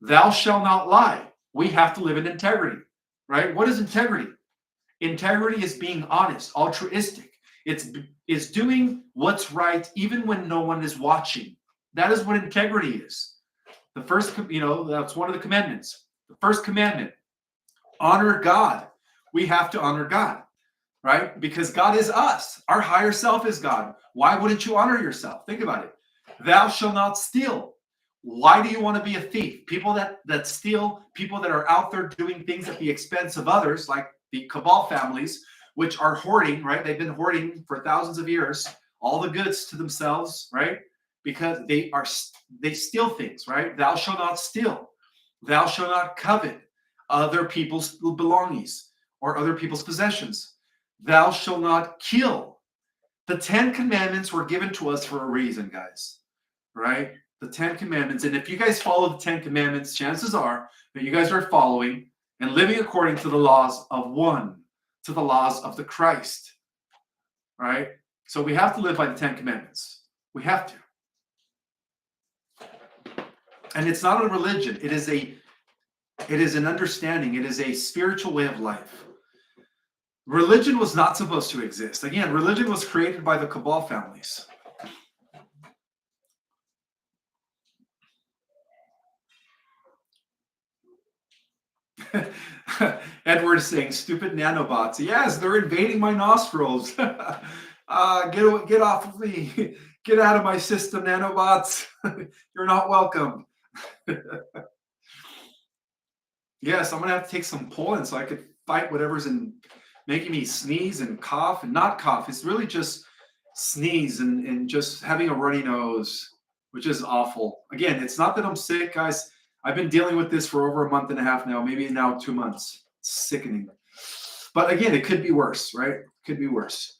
Thou shalt not lie. We have to live in integrity, right? What is integrity? Integrity is being honest, altruistic. It's doing what's right even when no one is watching. That is what integrity is. The first, that's one of the commandments. The first commandment, honor God. We have to honor God, right? Because God is us. Our higher self is God. Why wouldn't you honor yourself? Think about it. Thou shalt not steal. Why do you want to be a thief? People that steal, people that are out there doing things at the expense of others, like the cabal families, which are hoarding, right? They've been hoarding for thousands of years, all the goods to themselves, right? Because they steal things, right? Thou shalt not steal. Thou shalt not covet other people's belongings or other people's possessions. Thou shalt not kill. The 10 Commandments were given to us for a reason, guys, right? The 10 Commandments. And if you guys follow the 10 Commandments, chances are that you guys are following and living according to the laws of one, to the laws of the Christ, right? So we have to live by the 10 Commandments. We have to. And it's not a religion. It is an understanding. It is a spiritual way of life. Religion was not supposed to exist. Again, religion was created by the cabal families. Edward is saying, stupid nanobots. Yes, they're invading my nostrils. Get off of me. Get out of my system, nanobots. You're not welcome. Yes, I'm gonna have to take some pollen so I could fight whatever's in making me sneeze and cough and not cough. It's really just sneeze and just having a runny nose, which is awful. Again, it's not that I'm sick, guys. I've been dealing with this for over a month and a half now, maybe now 2 months. It's sickening. But again, it could be worse, right? It could be worse.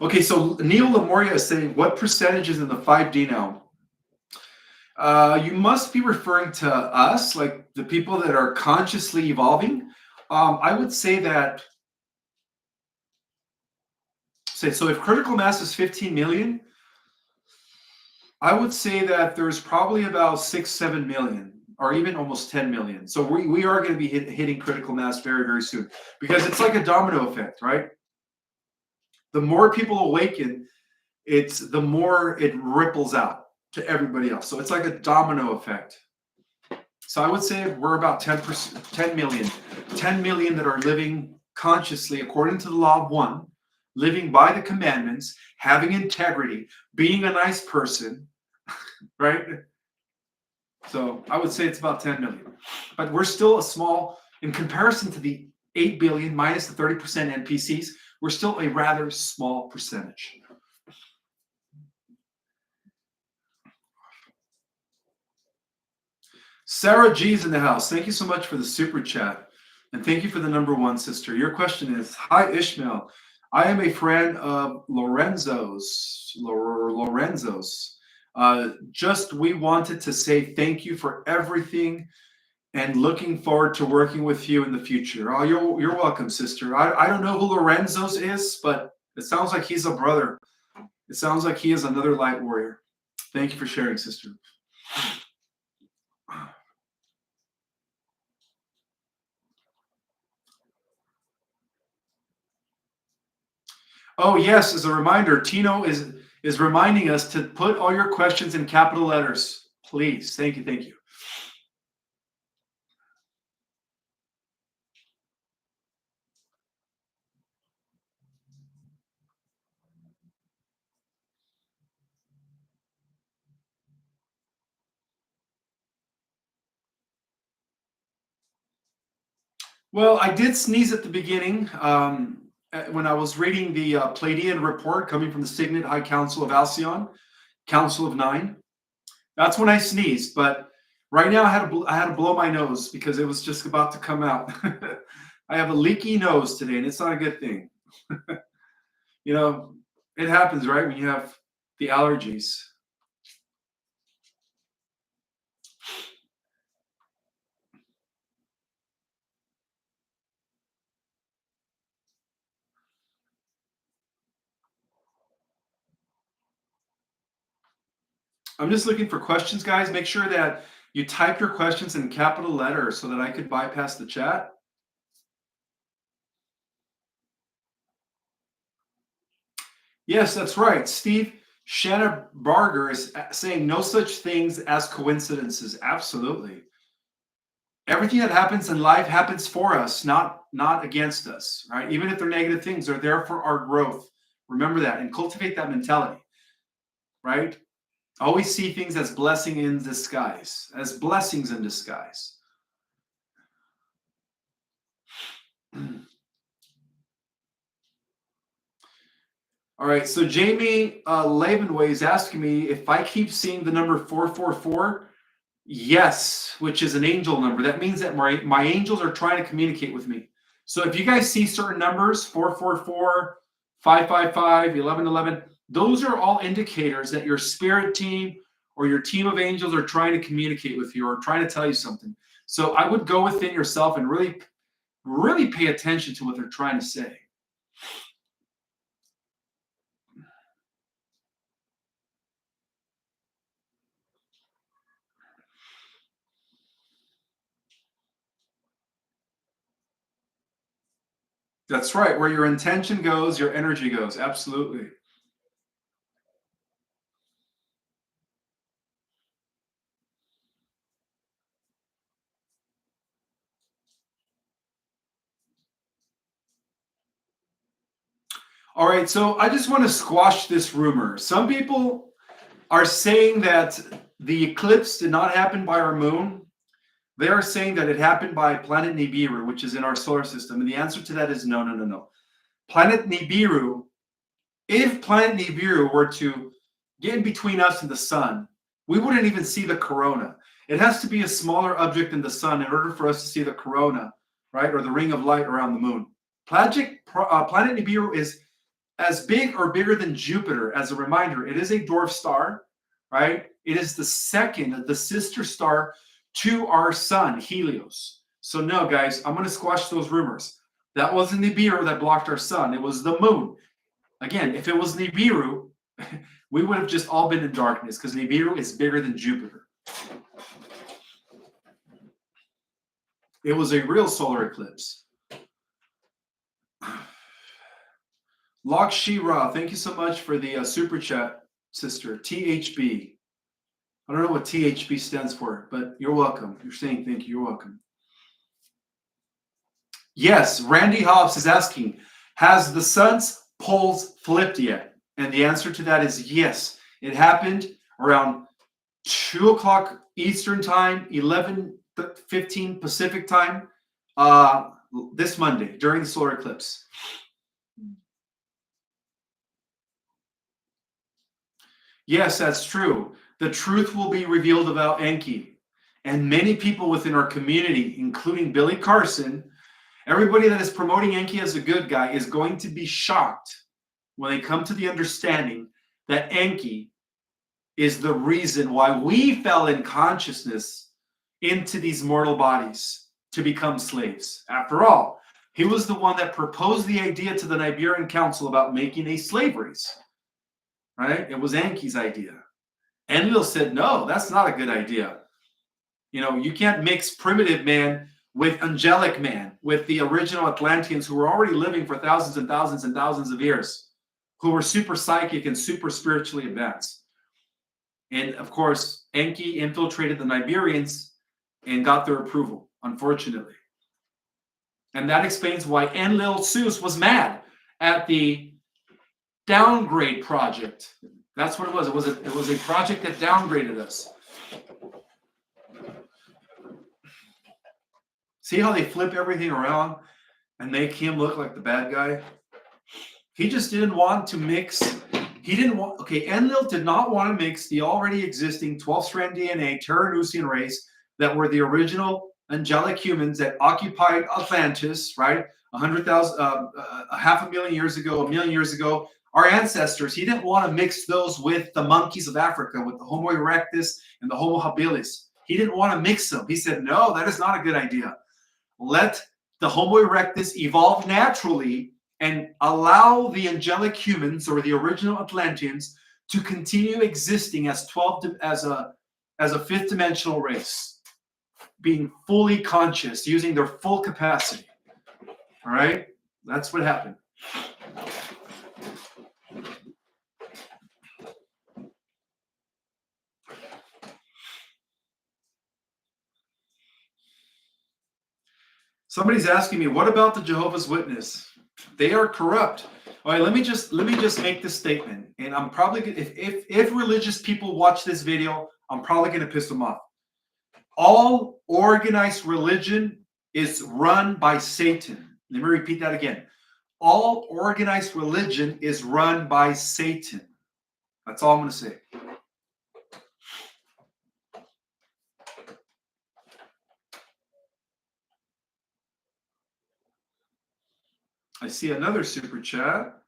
Okay, so Neil Lamoria is saying, what percentage is in the 5D now? You must be referring to us, like the people that are consciously evolving. I would say that, so if critical mass is 15 million, I would say that there's probably about 6, 7 million, or even almost 10 million. So we are going to be hitting critical mass very, very soon, because it's like a domino effect, right? The more people awaken, the more it ripples out to everybody else. So it's like a domino effect. So I would say we're about 10%, 10 million, 10 million that are living consciously according to the law of one, living by the commandments, having integrity, being a nice person, right? So I would say it's about 10 million. But we're still a small, in comparison to the 8 billion minus the 30% NPCs, we're still a rather small percentage. Sarah G's in the house. Thank you so much for the super chat. And thank you for the number one, sister. Your question is, hi, Ishmael. I am a friend of Lorenzo's. Just we wanted to say thank you for everything and looking forward to working with you in the future. Oh, you're welcome, sister. I don't know who Lorenzo's is, but it sounds like he's a brother. It sounds like he is another light warrior. Thank you for sharing, sister. Oh, yes, as a reminder, Tino is reminding us to put all your questions in capital letters. Please. Thank you. Thank you. Well, I did sneeze at the beginning when I was reading the Pleiadian report coming from the Signet High Council of Alcyon, Council of Nine. That's when I sneezed. But right now, I had to blow my nose because it was just about to come out. I have a leaky nose today, and it's not a good thing. You know, it happens, right, when you have the allergies. I'm just looking for questions, guys. Make sure that you type your questions in capital letters so that I could bypass the chat. Yes, that's right. Steve Shanna Barger is saying no such things as coincidences. Absolutely. Everything that happens in life happens for us, not against us, right? Even if they're negative things, they're there for our growth. Remember that and cultivate that mentality, right? Always see things as blessing in disguise, as blessings in disguise. All right, so Jamie Lavenway is asking me if I keep seeing the number 444. Yes, which is an angel number. That means that my angels are trying to communicate with me. So if you guys see certain numbers, 444, 555, 1111, those are all indicators that your spirit team or your team of angels are trying to communicate with you or trying to tell you something. So I would go within yourself and really, really pay attention to what they're trying to say. That's right. Where your intention goes, your energy goes. Absolutely. All right, so I just want to squash this rumor. Some people are saying that the eclipse did not happen by our moon. They are saying that it happened by planet Nibiru, which is in our solar system. And the answer to that is no, no, no, no. Planet Nibiru, if planet Nibiru were to get in between us and the sun, we wouldn't even see the corona. It has to be a smaller object than the sun in order for us to see the corona, right? Or the ring of light around the moon. Planet Nibiru is as big or bigger than Jupiter. As a reminder, it is a dwarf star, right? It is the sister star to our sun, Helios. So no, guys, I'm going to squash those rumors. That wasn't Nibiru that blocked our sun. It was the moon. Again, if it was Nibiru, we would have just all been in darkness because Nibiru is bigger than Jupiter. It was a real solar eclipse. Lakshira, thank you so much for the super chat, sister. THB. I don't know what THB stands for, but you're welcome. You're saying thank you. You're welcome. Yes, Randy Hobbs is asking, has the sun's poles flipped yet? And the answer to that is yes. It happened around 2 o'clock Eastern time, 11:15 Pacific time, this Monday during the solar eclipse. Yes, that's true. The truth will be revealed about Enki. And many people within our community, including Billy Carson, everybody that is promoting Enki as a good guy is going to be shocked when they come to the understanding that Enki is the reason why we fell in consciousness into these mortal bodies to become slaves. After all, he was the one that proposed the idea to the Niberian Council about making a slave race. Right? It was Enki's idea. Enlil said, no, that's not a good idea. You know, you can't mix primitive man with angelic man, with the original Atlanteans who were already living for thousands and thousands and thousands of years, who were super psychic and super spiritually advanced. And of course, Enki infiltrated the Niberians and got their approval, unfortunately. And that explains why Enlil Zeus was mad at the downgrade project. That's what it was. It was a project that downgraded us. See how they flip everything around and make him look like the bad guy? He just didn't want to mix. Enlil did not want to mix the already existing 12-strand DNA Terranusian race that were the original angelic humans that occupied Atlantis, right? 100,000, half a million years ago, a million years ago, our ancestors. He didn't want to mix those with the monkeys of Africa, with the Homo erectus and the Homo habilis. He didn't want to mix them. He said, no, that is not a good idea. Let the Homo erectus evolve naturally and allow the angelic humans or the original Atlanteans to continue existing as a fifth dimensional race, being fully conscious, using their full capacity. All right? That's what happened. Somebody's asking me, what about the Jehovah's Witness? They are corrupt. All right, let me just make this statement, and I'm probably if religious people watch this video, I'm probably going to piss them off. All organized religion is run by Satan. Let me repeat that again. All organized religion is run by Satan. That's all I'm going to say. I see another super chat.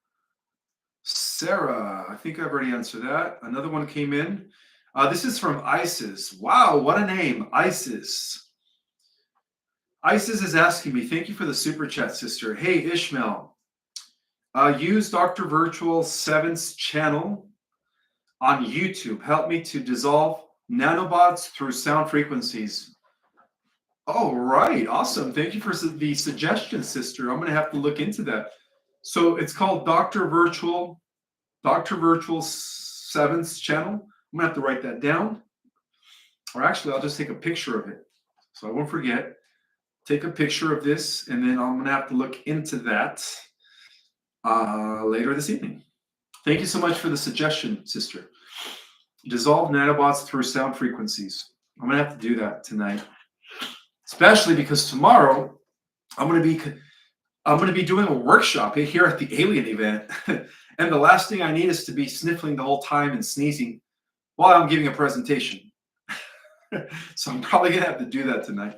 Sarah, I think I've already answered that. Another one came in. This is from Isis. Wow, what a name, Isis. Isis is asking me, thank you for the super chat, sister. Hey, Ishmael, use Dr. Virtual 7's channel on YouTube. Help me to dissolve nanobots through sound frequencies. Oh, right. Awesome. Thank you for the suggestion, sister. I'm going to have to look into that. So it's called Dr. Virtual 7's channel. I'm going to have to write that down. Or actually, I'll just take a picture of it so I won't forget. Take a picture of this, and then I'm going to have to look into that. later this evening. Thank you so much for the suggestion, sister. Dissolve nanobots through sound frequencies. I'm gonna have to do that tonight, especially because tomorrow I'm gonna be doing a workshop here at the Alien event, and the last thing I need is to be sniffling the whole time and sneezing while I'm giving a presentation. So I'm probably gonna have to do that tonight.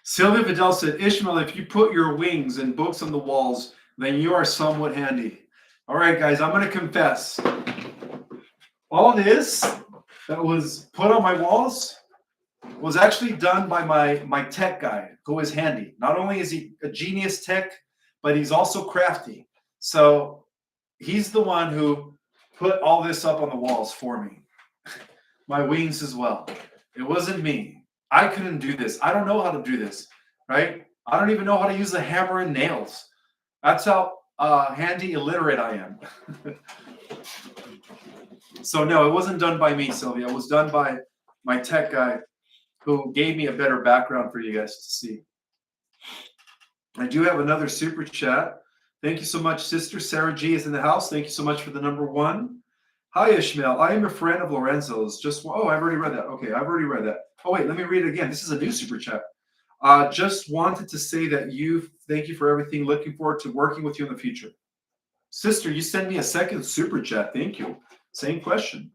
Sylvia Vidal said, Ishmael, if you put your wings and books on the walls, then you are somewhat handy. All right, guys, I'm going to confess. All this that was put on my walls was actually done by my tech guy, who is handy. Not only is he a genius tech, but he's also crafty. So he's the one who put all this up on the walls for me. My wings as well. It wasn't me. I couldn't do this. I don't know how to do this, right? I don't even know how to use a hammer and nails. That's how handy illiterate I am. So no, it wasn't done by me, Sylvia. It was done by my tech guy, who gave me a better background for you guys to see. I do have another super chat. Thank you so much, sister. Sarah G is in the house. Thank you so much for the number 1. Hi, Ishmael. I am a friend of Lorenzo's. I've already read that. Okay, I've already read that. Oh, wait, let me read it again. This is a new super chat. Just wanted to say that thank you for everything. Looking forward to working with you in the future. Sister, you sent me a second super chat. Thank you. Same question.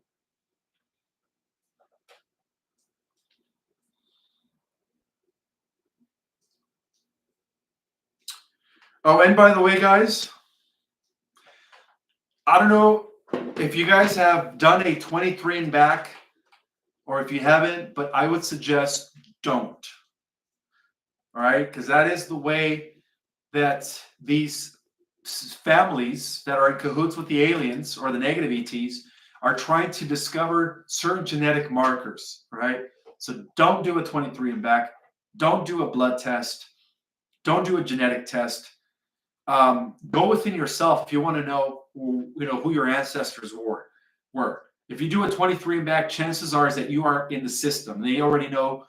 Oh, and by the way, guys, I don't know if you guys have done a 23 and back, or if you haven't, but I would suggest don't. All right, because that is the way that these families that are in cahoots with the aliens or the negative ETs are trying to discover certain genetic markers, right? So don't do a 23 and back. Don't do a blood test. Don't do a genetic test. Go within yourself if you want to know, who your ancestors were. If you do a 23 and back, chances are is that you are in the system. They already know,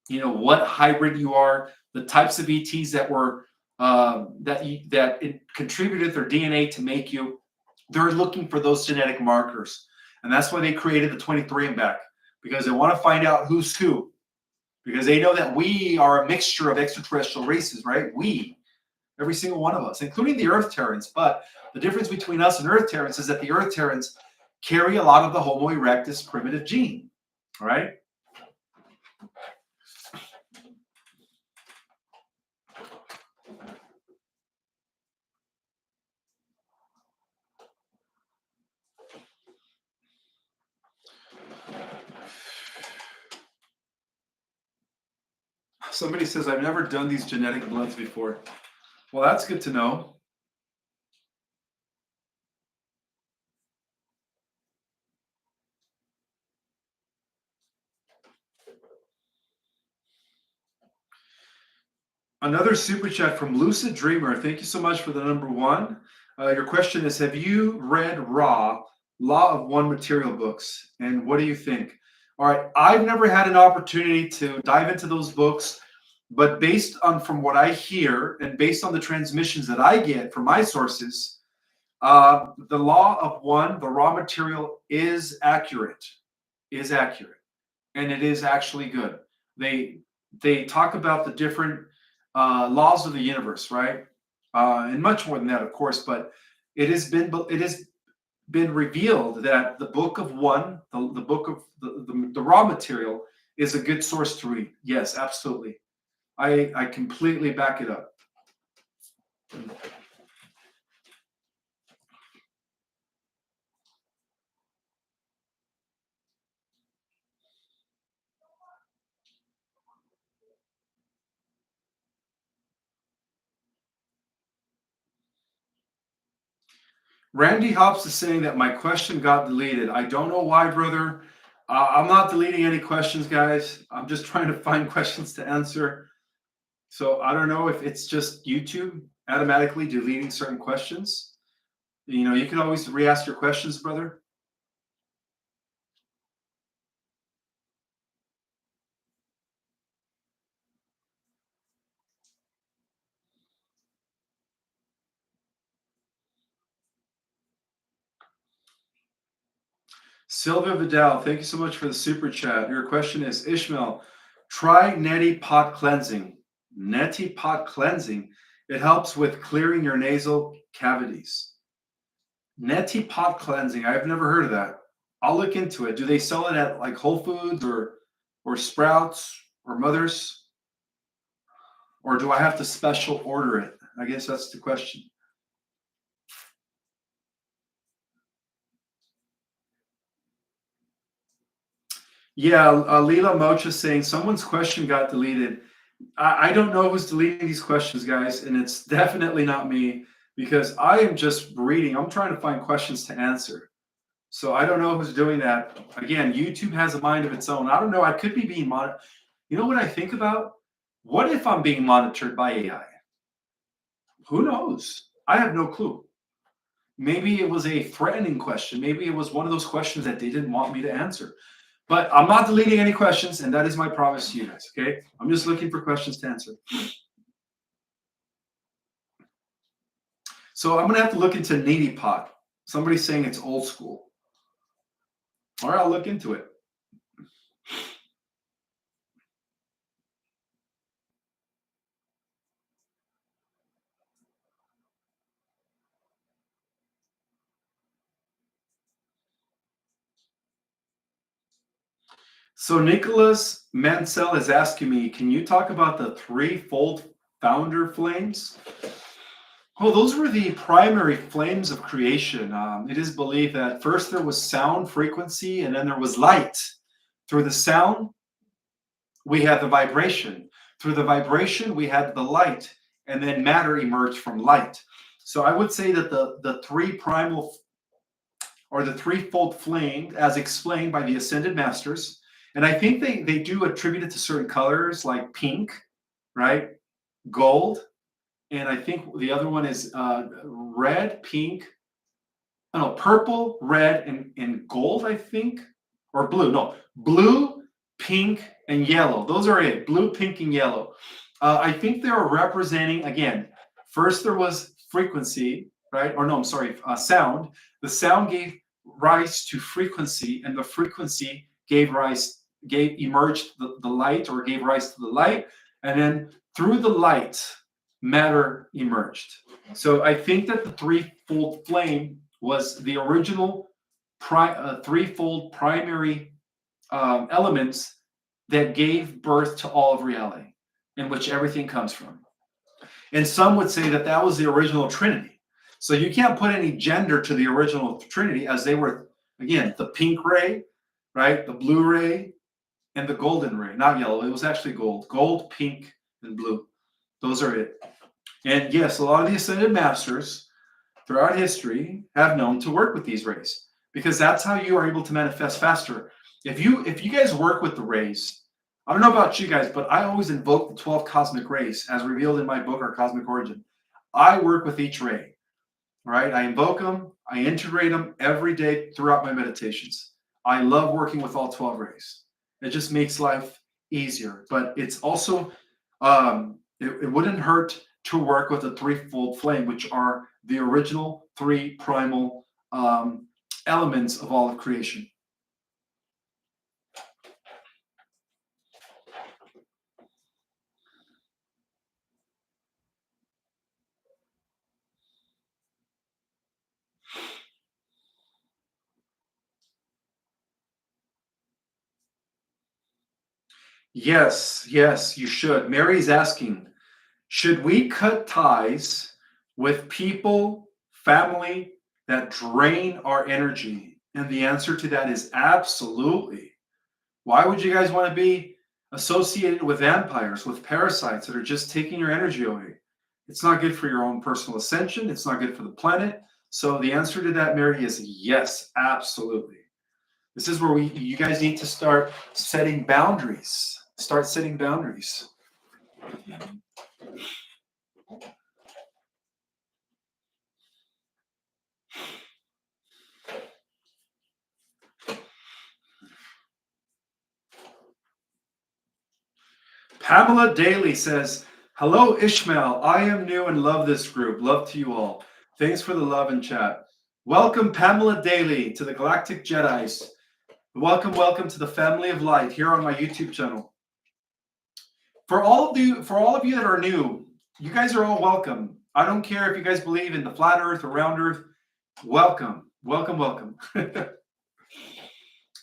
what hybrid you are, the types of ETs that were that contributed their DNA to make you. They're looking for those genetic markers, and that's why they created the 23 and back, because they want to find out who's who, because they know that we are a mixture of extraterrestrial races, right? Every single one of us, including the Earth Terrans. But the difference between us and Earth Terrans is that the Earth Terrans carry a lot of the Homo erectus primitive gene, all right? Somebody says, I've never done these genetic bloods before. Well, that's good to know. Another super chat from Lucid Dreamer. Thank you so much for the number 1. Your question is, have you read Law of One material books? And what do you think? All right, I've never had an opportunity to dive into those books, but based on from what I hear and based on the transmissions that I get from my sources, the Law of One, the raw material, is accurate, and it is actually good. They talk about the different laws of the universe, right? And much more than that, of course. But it has been revealed that the Book of One, the book of the raw material, is a good source to read. Yes, absolutely. I completely back it up. Randy Hobbs is saying that my question got deleted. I don't know why, brother. I'm not deleting any questions, guys. I'm just trying to find questions to answer. So I don't know if it's just YouTube automatically deleting certain questions. You can always re-ask your questions, brother. Sylvia Vidal, thank you so much for the super chat. Your question is, Ishmael, try neti pot cleansing. Neti pot cleansing. It helps with clearing your nasal cavities. Neti pot cleansing. I've never heard of that. I'll look into it. Do they sell it at like Whole Foods or Sprouts or Mother's? Or do I have to special order it? I guess that's the question. Yeah, Leela Mocha saying someone's question got deleted. I don't know who's deleting these questions, guys, and it's definitely not me because I am just reading. I'm trying to find questions to answer. So I don't know who's doing that. Again, YouTube has a mind of its own. I don't know. I could be being monitored. You know what I think about? What if I'm being monitored by AI? Who knows? I have no clue. Maybe it was a threatening question. Maybe it was one of those questions that they didn't want me to answer. But I'm not deleting any questions, and that is my promise to you guys, okay? I'm just looking for questions to answer. So I'm going to have to look into neti pot. Somebody's saying it's old school. All right, I'll look into it. So Nicholas Mansell is asking me, can you talk about the threefold founder flames? Oh, those were the primary flames of creation. It is believed that first there was sound frequency and then there was light. Through the sound, we had the vibration. Through the vibration, we had the light, and then matter emerged from light. So I would say that the three primal or the threefold flame, as explained by the ascended masters, and I think they do attribute it to certain colors like pink, right? Gold, and I think the other one is red, pink, no, purple, red, and gold, I think, or blue. No, blue, pink, and yellow. Those are it. Blue, pink, and yellow. I think they are representing, again, first there was frequency, right? Or no, I'm sorry, sound. The sound gave rise to frequency, and the frequency emerged the light, or gave rise to the light, and then through the light, matter emerged. So I think that the threefold flame was the original threefold primary elements that gave birth to all of reality, in which everything comes from. And some would say that that was the original Trinity. So you can't put any gender to the original Trinity, as they were, again, the pink ray, right? The blue ray and the golden ray, not yellow. It was actually gold. Gold, pink, and blue. Those are it. And yes, a lot of the ascended masters throughout history have known to work with these rays, because that's how you are able to manifest faster. If you guys work with the rays, I don't know about you guys, but I always invoke the 12 cosmic rays as revealed in my book, Our Cosmic Origin. I work with each ray, right? I invoke them, I integrate them every day throughout my meditations. I love working with all 12 rays. It just makes life easier, but it's also, it wouldn't hurt to work with a threefold flame, which are the original three primal elements of all of creation. Yes, yes, you should. Mary's asking, should we cut ties with people, family that drain our energy? And the answer to that is absolutely. Why would you guys want to be associated with vampires, with parasites that are just taking your energy away? It's not good for your own personal ascension. It's not good for the planet. So the answer to that, Mary, is yes, absolutely. This is where you guys need to start setting boundaries. Start setting boundaries. Pamela Daly says, hello, Ishmael. I am new and love this group. Love to you all. Thanks for the love and chat. Welcome, Pamela Daly, to the Galactic Jedis. Welcome, welcome to the family of light here on my YouTube channel. For all of you that are new, you guys are all welcome. I don't care if you guys believe in the flat earth or round earth. Welcome, welcome, welcome.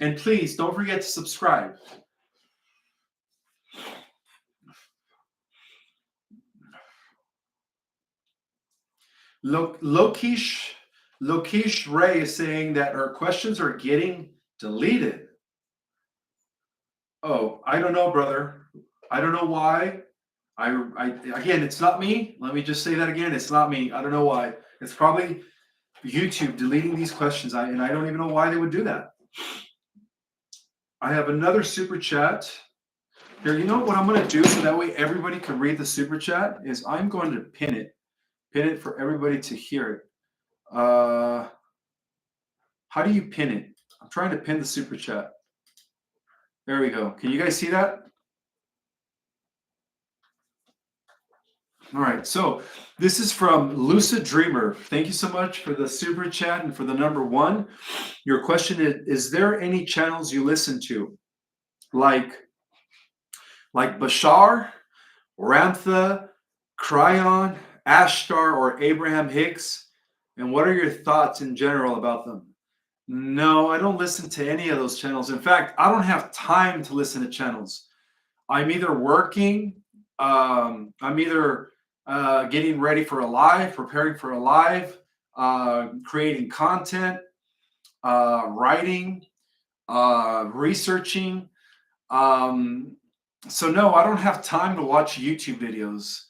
And please don't forget to subscribe. Lokesh Ray is saying that our questions are getting deleted. Oh, I don't know, brother. I don't know why. Again, it's not me. Let me just say that again. It's not me. I don't know why. It's probably YouTube deleting these questions. And I don't even know why they would do that. I have another super chat. Here, you know what I'm going to do so that way everybody can read the super chat is I'm going to pin it for everybody to hear it. How do you pin it? I'm trying to pin the super chat. There we go. Can you guys see that? All right. So this is from Lucid Dreamer. Thank you so much for the super chat and for the number 1. Your question is there any channels you listen to? Like Bashar, Ramtha, Cryon, Ashtar, or Abraham Hicks? And what are your thoughts in general about them? No, I don't listen to any of those channels. In fact, I don't have time to listen to channels. I'm either working, I'm either getting ready for a live, preparing for a live, creating content, writing, researching. So no, I don't have time to watch YouTube videos.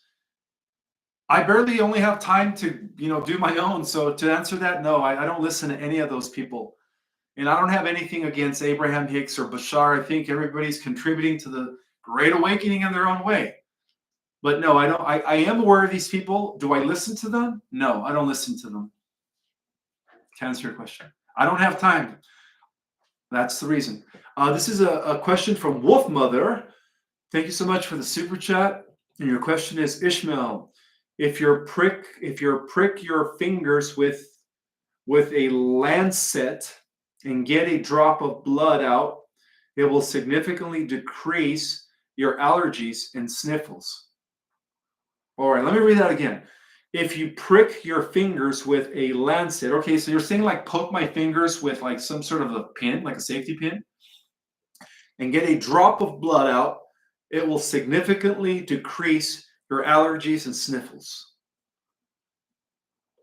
I barely only have time to, do my own. So to answer that, no, I don't listen to any of those people. And I don't have anything against Abraham Hicks or Bashar. I think everybody's contributing to the Great Awakening in their own way. But no, I don't. I am aware of these people. Do I listen to them? No, I don't listen to them. To answer your question, I don't have time. That's the reason. This is a question from Wolf Mother. Thank you so much for the super chat. And your question is, Ishmael, if you prick your fingers with a lancet and get a drop of blood out, it will significantly decrease your allergies and sniffles. All right, let me read that again. If you prick your fingers with a lancet, okay, so you're saying like poke my fingers with like some sort of a pin, like a safety pin, and get a drop of blood out, it will significantly decrease your allergies and sniffles.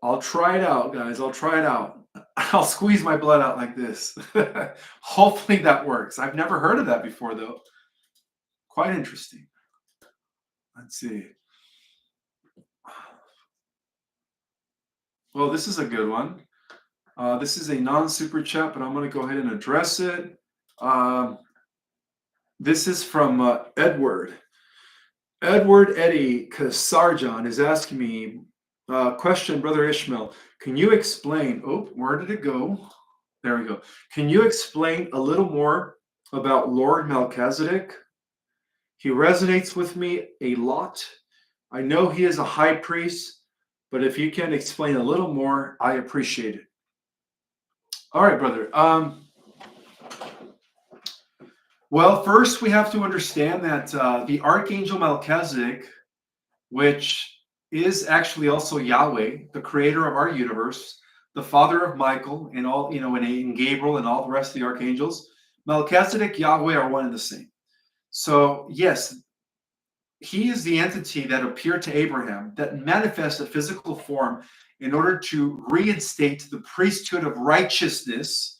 I'll try it out, guys. I'll try it out. I'll squeeze my blood out like this. Hopefully that works. I've never heard of that before, though. Quite interesting. Let's see. Well, this is a good one. This is a non-super chat, but I'm going to go ahead and address it. This is from Edward. Edward Eddie Kasarjan is asking me, question, Brother Ishmael, can you explain, where did it go? There we go. Can you explain a little more about Lord Melchizedek? He resonates with me a lot. I know he is a high priest, but if you can explain a little more, I appreciate it. All right, brother. Well, first we have to understand that the Archangel Melchizedek, which is actually also Yahweh, the creator of our universe, the father of Michael and all, and Gabriel and all the rest of the archangels, Melchizedek, Yahweh are one and the same. So yes, he is the entity that appeared to Abraham, that manifests a physical form in order to reinstate the priesthood of righteousness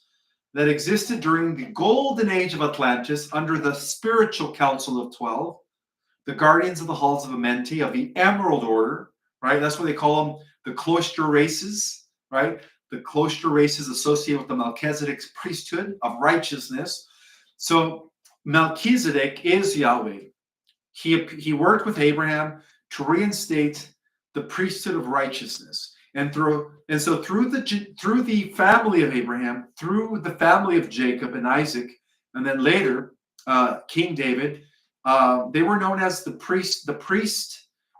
that existed during the golden age of Atlantis under the spiritual council of 12, the guardians of the halls of Amenti, of the Emerald Order, right? That's what they call them, the cloister races, right? The cloister races associated with the Melchizedek's priesthood of righteousness. So Melchizedek is Yahweh. He worked with Abraham to reinstate the priesthood of righteousness. And so through the family of Abraham, through the family of Jacob and Isaac, and then later King David, They were known as the priest,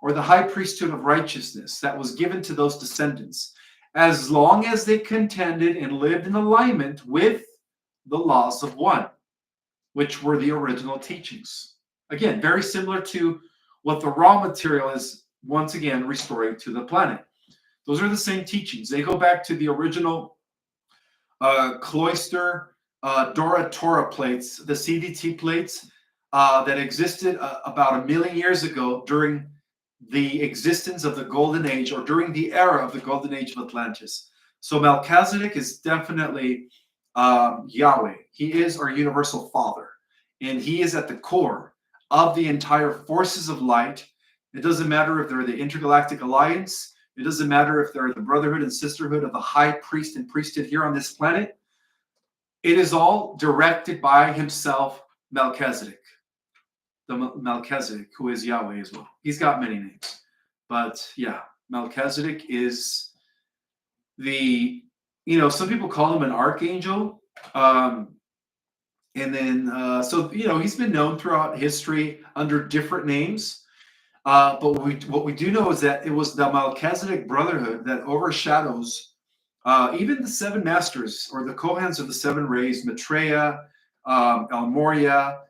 or the high priesthood of righteousness that was given to those descendants, as long as they contended and lived in alignment with the laws of one, which were the original teachings. Again, very similar to what the raw material is once again restoring to the planet. Those are the same teachings. They go back to the original cloister Dora Torah plates, the CDT plates that existed about 1,000,000 years ago during the existence of the Golden Age, or during the era of the Golden Age of Atlantis. So Melchizedek is definitely Yahweh. He is our universal Father, and he is at the core of the entire forces of light. It doesn't matter if they're the Intergalactic Alliance. It doesn't matter if they're the brotherhood and sisterhood of the high priest and priesthood here on this planet. It is all directed by himself, Melchizedek. The Melchizedek, who is Yahweh as well. He's got many names. But yeah, Melchizedek is the, some people call him an archangel. And then, he's been known throughout history under different names. But what we do know is that it was the Melchizedek brotherhood that overshadows even the seven masters, or the Kohans of the seven rays, Maitreya, El Morya,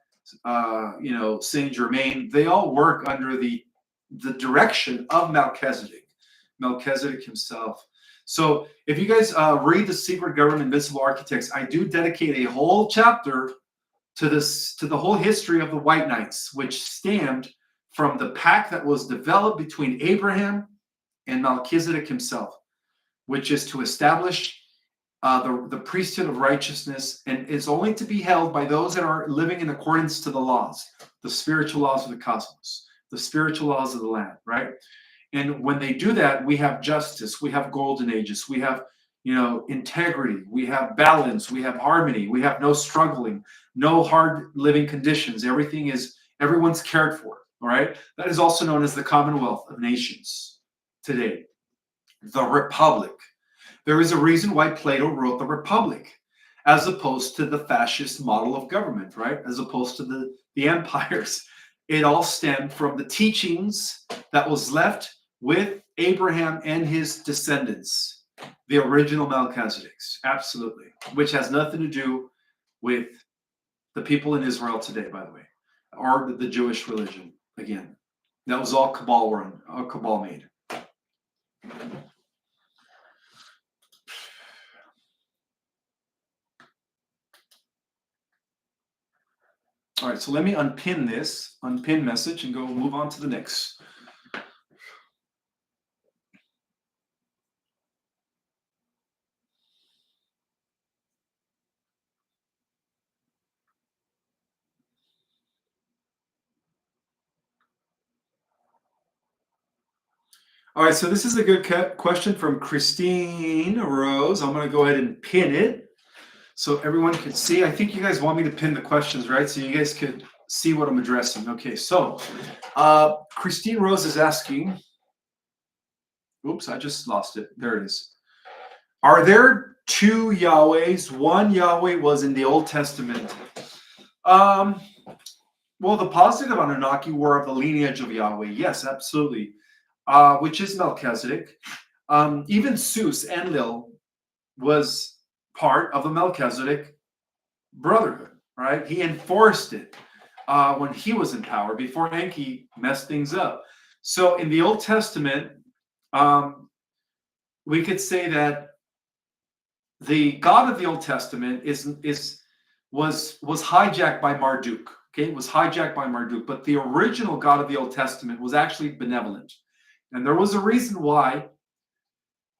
Saint Germain. They all work under the direction of Melchizedek himself. So if you guys read The Secret Government, Invincible Architects, I do dedicate a whole chapter to the whole history of the White Knights, which stemmed from the pact that was developed between Abraham and Melchizedek himself, which is to establish the priesthood of righteousness, and is only to be held by those that are living in accordance to the laws, the spiritual laws of the cosmos, the spiritual laws of the land, right? And when they do that, we have justice, we have golden ages, we have integrity, we have balance, we have harmony, we have no struggling, no hard living conditions. Everyone's cared for. All right. That is also known as the Commonwealth of Nations today, the Republic. There is a reason why Plato wrote the Republic, as opposed to the fascist model of government, right? As opposed to the empires. It all stemmed from the teachings that was left with Abraham and his descendants, the original Melchizedeks, absolutely, which has nothing to do with the people in Israel today, by the way, or the Jewish religion. Again, that was all cabal run, cabal made. All right, so let me unpin message, and go move on to the next. All right, so this is a good question from Christine Rose. I'm going to go ahead and pin it so everyone can see. I think you guys want me to pin the questions, right? So you guys could see what I'm addressing. Okay, so Christine Rose is asking, oops, I just lost it. There it is. Are there two Yahwehs? One Yahweh was in the Old Testament. Well, the positive Anunnaki were of the lineage of Yahweh. Yes, absolutely. Which is Melchizedek. Even Zeus, Enlil, was part of the Melchizedek brotherhood, right? He enforced it when he was in power, before Enki messed things up. So in the Old Testament, we could say that the God of the Old Testament was hijacked by Marduk. Okay, it was hijacked by Marduk, but the original God of the Old Testament was actually benevolent. And there was a reason why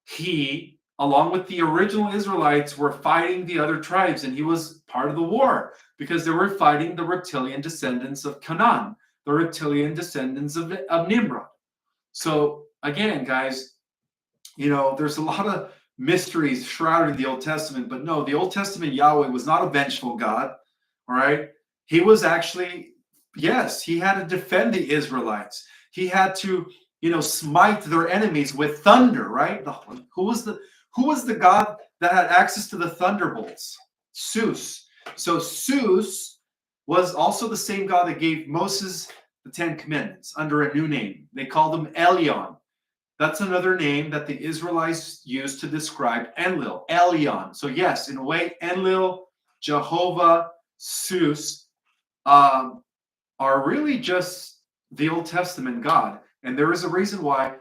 he, along with the original Israelites, were fighting the other tribes, and he was part of the war because they were fighting the reptilian descendants of Canaan, the reptilian descendants of Nimrod. So again, guys, there's a lot of mysteries shrouded in the Old Testament, but no, the Old Testament Yahweh was not a vengeful God, all right? He was actually, yes, he had to defend the Israelites. He had to smite their enemies with thunder, right? Who was the God that had access to the thunderbolts? Zeus. So Zeus was also the same God that gave Moses the Ten Commandments under a new name. They called him Elyon. That's another name that the Israelites used to describe Enlil, Elyon. So yes, in a way, Enlil, Jehovah, Zeus are really just the Old Testament God. And there is a reason why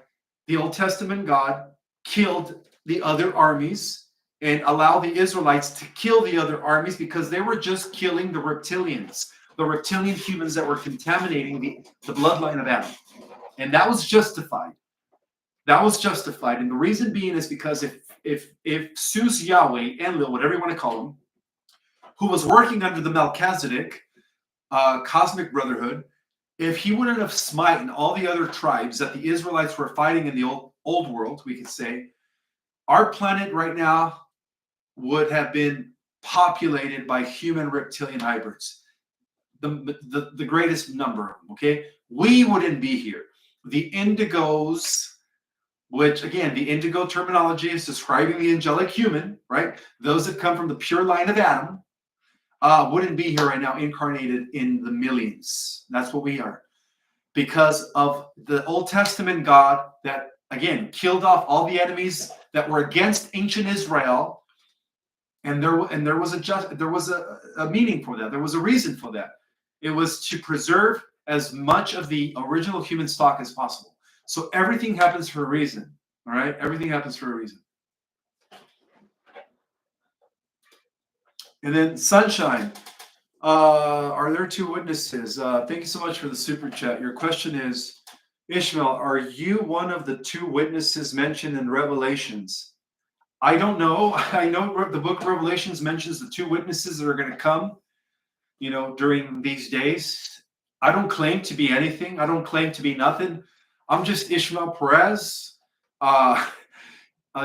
the Old Testament God killed the other armies and allowed the Israelites to kill the other armies, because they were just killing the reptilians, the reptilian humans that were contaminating the bloodline of Adam. And that was justified. That was justified. And the reason being is because if Zeus, Yahweh, Enlil, whatever you want to call him, who was working under the Melchizedek cosmic brotherhood, if he wouldn't have smitten all the other tribes that the Israelites were fighting in the old world, we could say, our planet right now would have been populated by human reptilian hybrids, the greatest number of them, okay? We wouldn't be here. The indigos, which again, the indigo terminology is describing the angelic human, right? Those that come from the pure line of Adam, wouldn't be here right now, incarnated in the millions. That's what we are. Because of the Old Testament God that, again, killed off all the enemies that were against ancient Israel. And there was a meaning for that. There was a reason for that. It was to preserve as much of the original human stock as possible. So everything happens for a reason. All right? Everything happens for a reason. And then Sunshine, are there two witnesses? Thank you so much for the super chat. Your question is, Ishmael, are you one of the two witnesses mentioned in Revelations? I don't know. I know the book of Revelations mentions the two witnesses that are going to come, during these days. I don't claim to be anything. I don't claim to be nothing. I'm just Ismael Perez,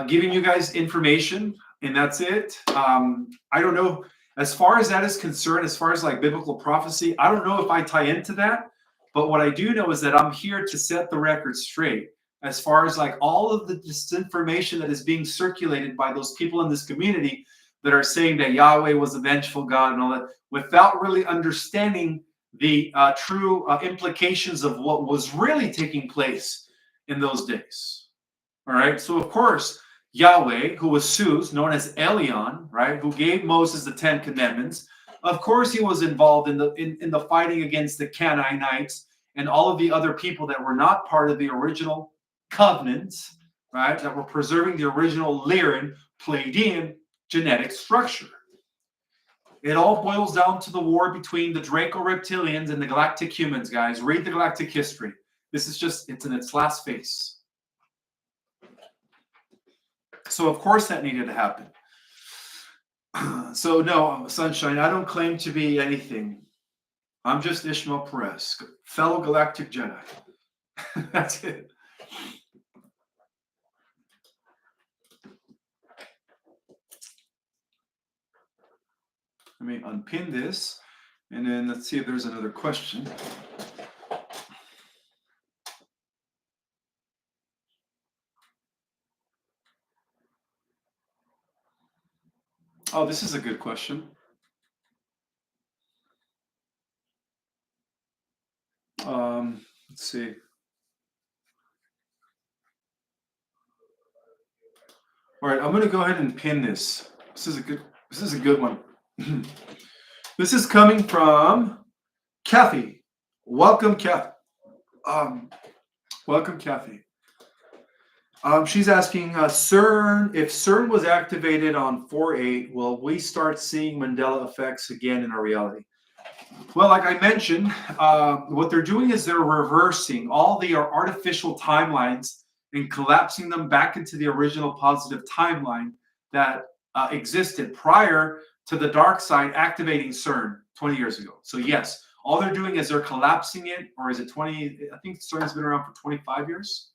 giving you guys information, and that's it. I don't know. As far as that is concerned, as far as like biblical prophecy, I don't know if I tie into that. But what I do know is that I'm here to set the record straight as far as like all of the disinformation that is being circulated by those people in this community that are saying that Yahweh was a vengeful God and all that, without really understanding the true implications of what was really taking place in those days. All right. So, of course, Yahweh, who was Zeus, known as Elyon, right, who gave Moses the Ten Commandments, of course, he was involved in the fighting against the Canaanites and all of the other people that were not part of the original covenants, right, that were preserving the original Lyran, Pleiadian genetic structure. It all boils down to the war between the Draco-Reptilians and the Galactic Humans, guys. Read the Galactic history. This is it's in its last phase. So, of course, that needed to happen. So, no, Sunshine, I don't claim to be anything. I'm just Ismael Perez, fellow Galactic Jedi. That's it. Let me unpin this, and then let's see if there's another question. Oh, this is a good question. Let's see. All right, I'm going to go ahead and pin this. This is a good one. This is coming from Kathy. Welcome, Kathy. Welcome, Kathy. She's asking, CERN, if CERN was activated on 4/8, will we start seeing Mandela effects again in our reality? Well, like I mentioned, what they're doing is they're reversing all the artificial timelines and collapsing them back into the original positive timeline that existed prior to the dark side activating CERN 20 years ago. So yes, all they're doing is they're collapsing it, or is it 20? I think CERN's been around for 25 years.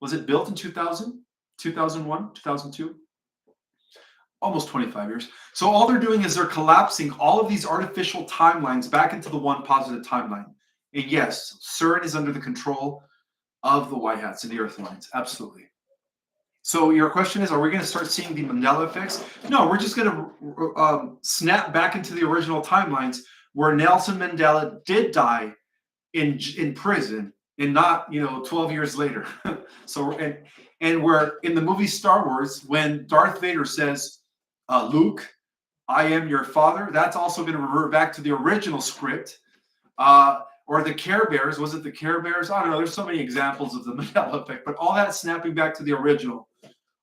Was it built in 2000, 2001, 2002? Almost 25 years. So all they're doing is they're collapsing all of these artificial timelines back into the one positive timeline. And yes, CERN is under the control of the White Hats and the Earth Lines. Absolutely. So your question is, are we going to start seeing the Mandela effects? No, we're just going to snap back into the original timelines where Nelson Mandela did die in prison, and not 12 years later. So and where in the movie Star Wars, when Darth Vader says, Luke, I am your father, that's also going to revert back to the original script. Or the Care Bears, was it the Care Bears? I don't know. There's so many examples of the Mandela effect, but all that snapping back to the original.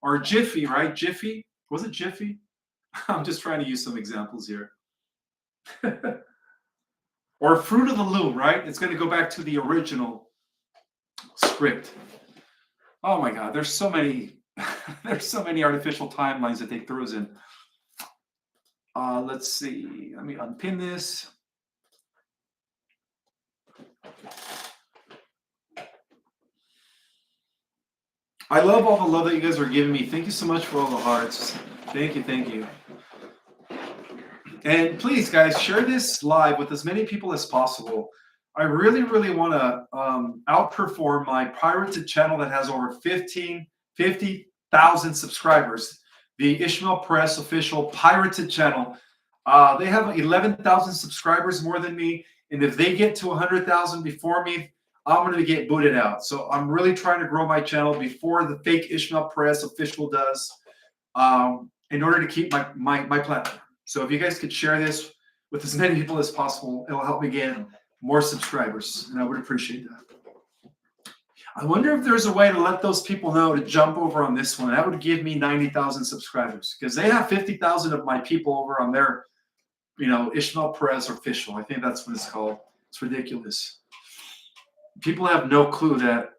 Or Jiffy, right? Jiffy? Was it Jiffy? I'm just trying to use some examples here. Or Fruit of the Loom, right? It's going to go back to the original script. Oh my God, there's so many there's so many artificial timelines that they threw us in. Let's see. Let me unpin this. I love all the love that you guys are giving me. Thank you so much for all the hearts. Thank you, thank you. And please, guys, share this live with as many people as possible. I really, really want to outperform my pirated channel that has over 50,000 subscribers. The Ismael Perez official pirated channel. They have 11,000 subscribers more than me. And if they get to 100,000 before me, I'm going to get booted out. So I'm really trying to grow my channel before the fake Ismael Perez official does, in order to keep my platform. So if you guys could share this with as many people as possible, it'll help me get more subscribers, and I would appreciate that. I wonder if there's a way to let those people know to jump over on this one. That would give me 90,000 subscribers, because they have 50,000 of my people over on their, Ismael Perez official. I think that's what it's called. It's ridiculous. People have no clue that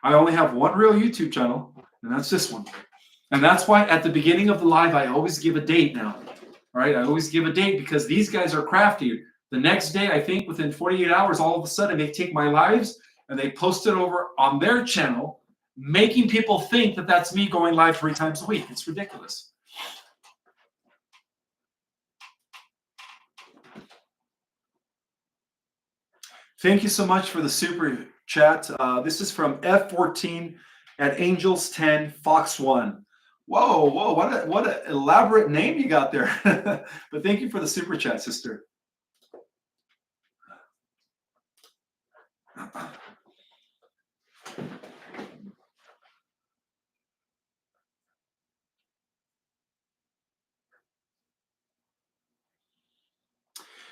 I only have one real YouTube channel, and that's this one. And that's why at the beginning of the live, I always give a date now. All right, I always give a date, because these guys are crafty. The next day, I think within 48 hours, all of a sudden they take my lives and they post it over on their channel, making people think that that's me going live 3 times a week. It's ridiculous. Thank you so much for the super chat. This is from F14 at Angels 10 Fox 1. Whoa, what an elaborate name you got there. But thank you for the super chat, sister.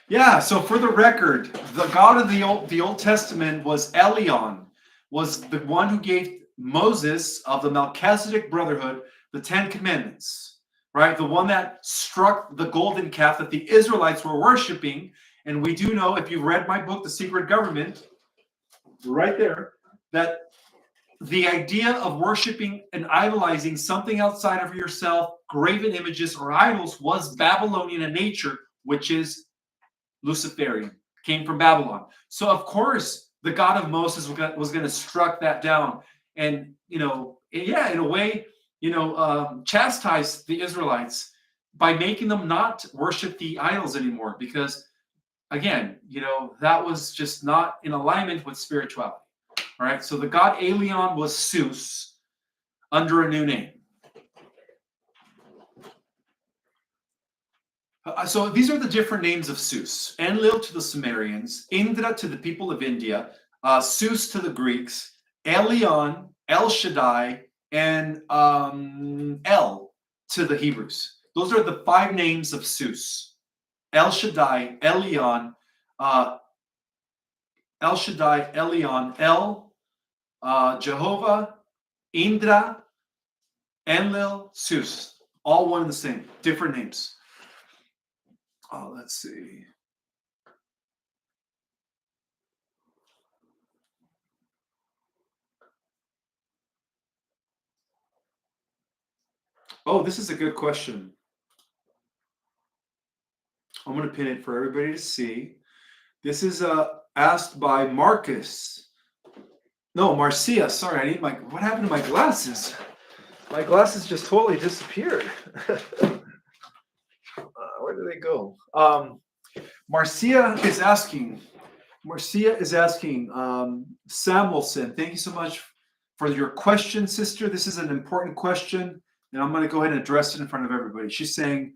Yeah, so for the record, the God of the Old Testament was Elion, was the one who gave Moses of the Melchizedek brotherhood the 10 commandments, right? The one that struck the golden calf that the Israelites were worshiping. And we do know, if you've read my book, The Secret Government, right there, that the idea of worshiping and idolizing something outside of yourself, graven images or idols, was Babylonian in nature, which is Luciferian, came from Babylon. So of course the God of Moses was going to struck that down, and in a way, chastise the Israelites by making them not worship the idols anymore, because again, that was just not in alignment with spirituality. All right, so the god Elion was Zeus under a new name. So these are the different names of Zeus. Enlil to the Sumerians, Indra to the people of India, Zeus to the Greeks, Elion, El Shaddai, and El to the Hebrews. Those are the 5 names of Zeus. El Shaddai, Elion, El Shaddai, Elion, El, Jehovah, Indra, Enlil, Zeus. All one and the same, different names. Oh, let's see. Oh, this is a good question. I'm going to pin it for everybody to see. This is asked by Marcus. No, Marcia. Sorry, I need what happened to my glasses? My glasses just totally disappeared. Where did they go? Marcia is asking, Samuelson, thank you so much for your question, sister. This is an important question, and I'm going to go ahead and address it in front of everybody. She's saying,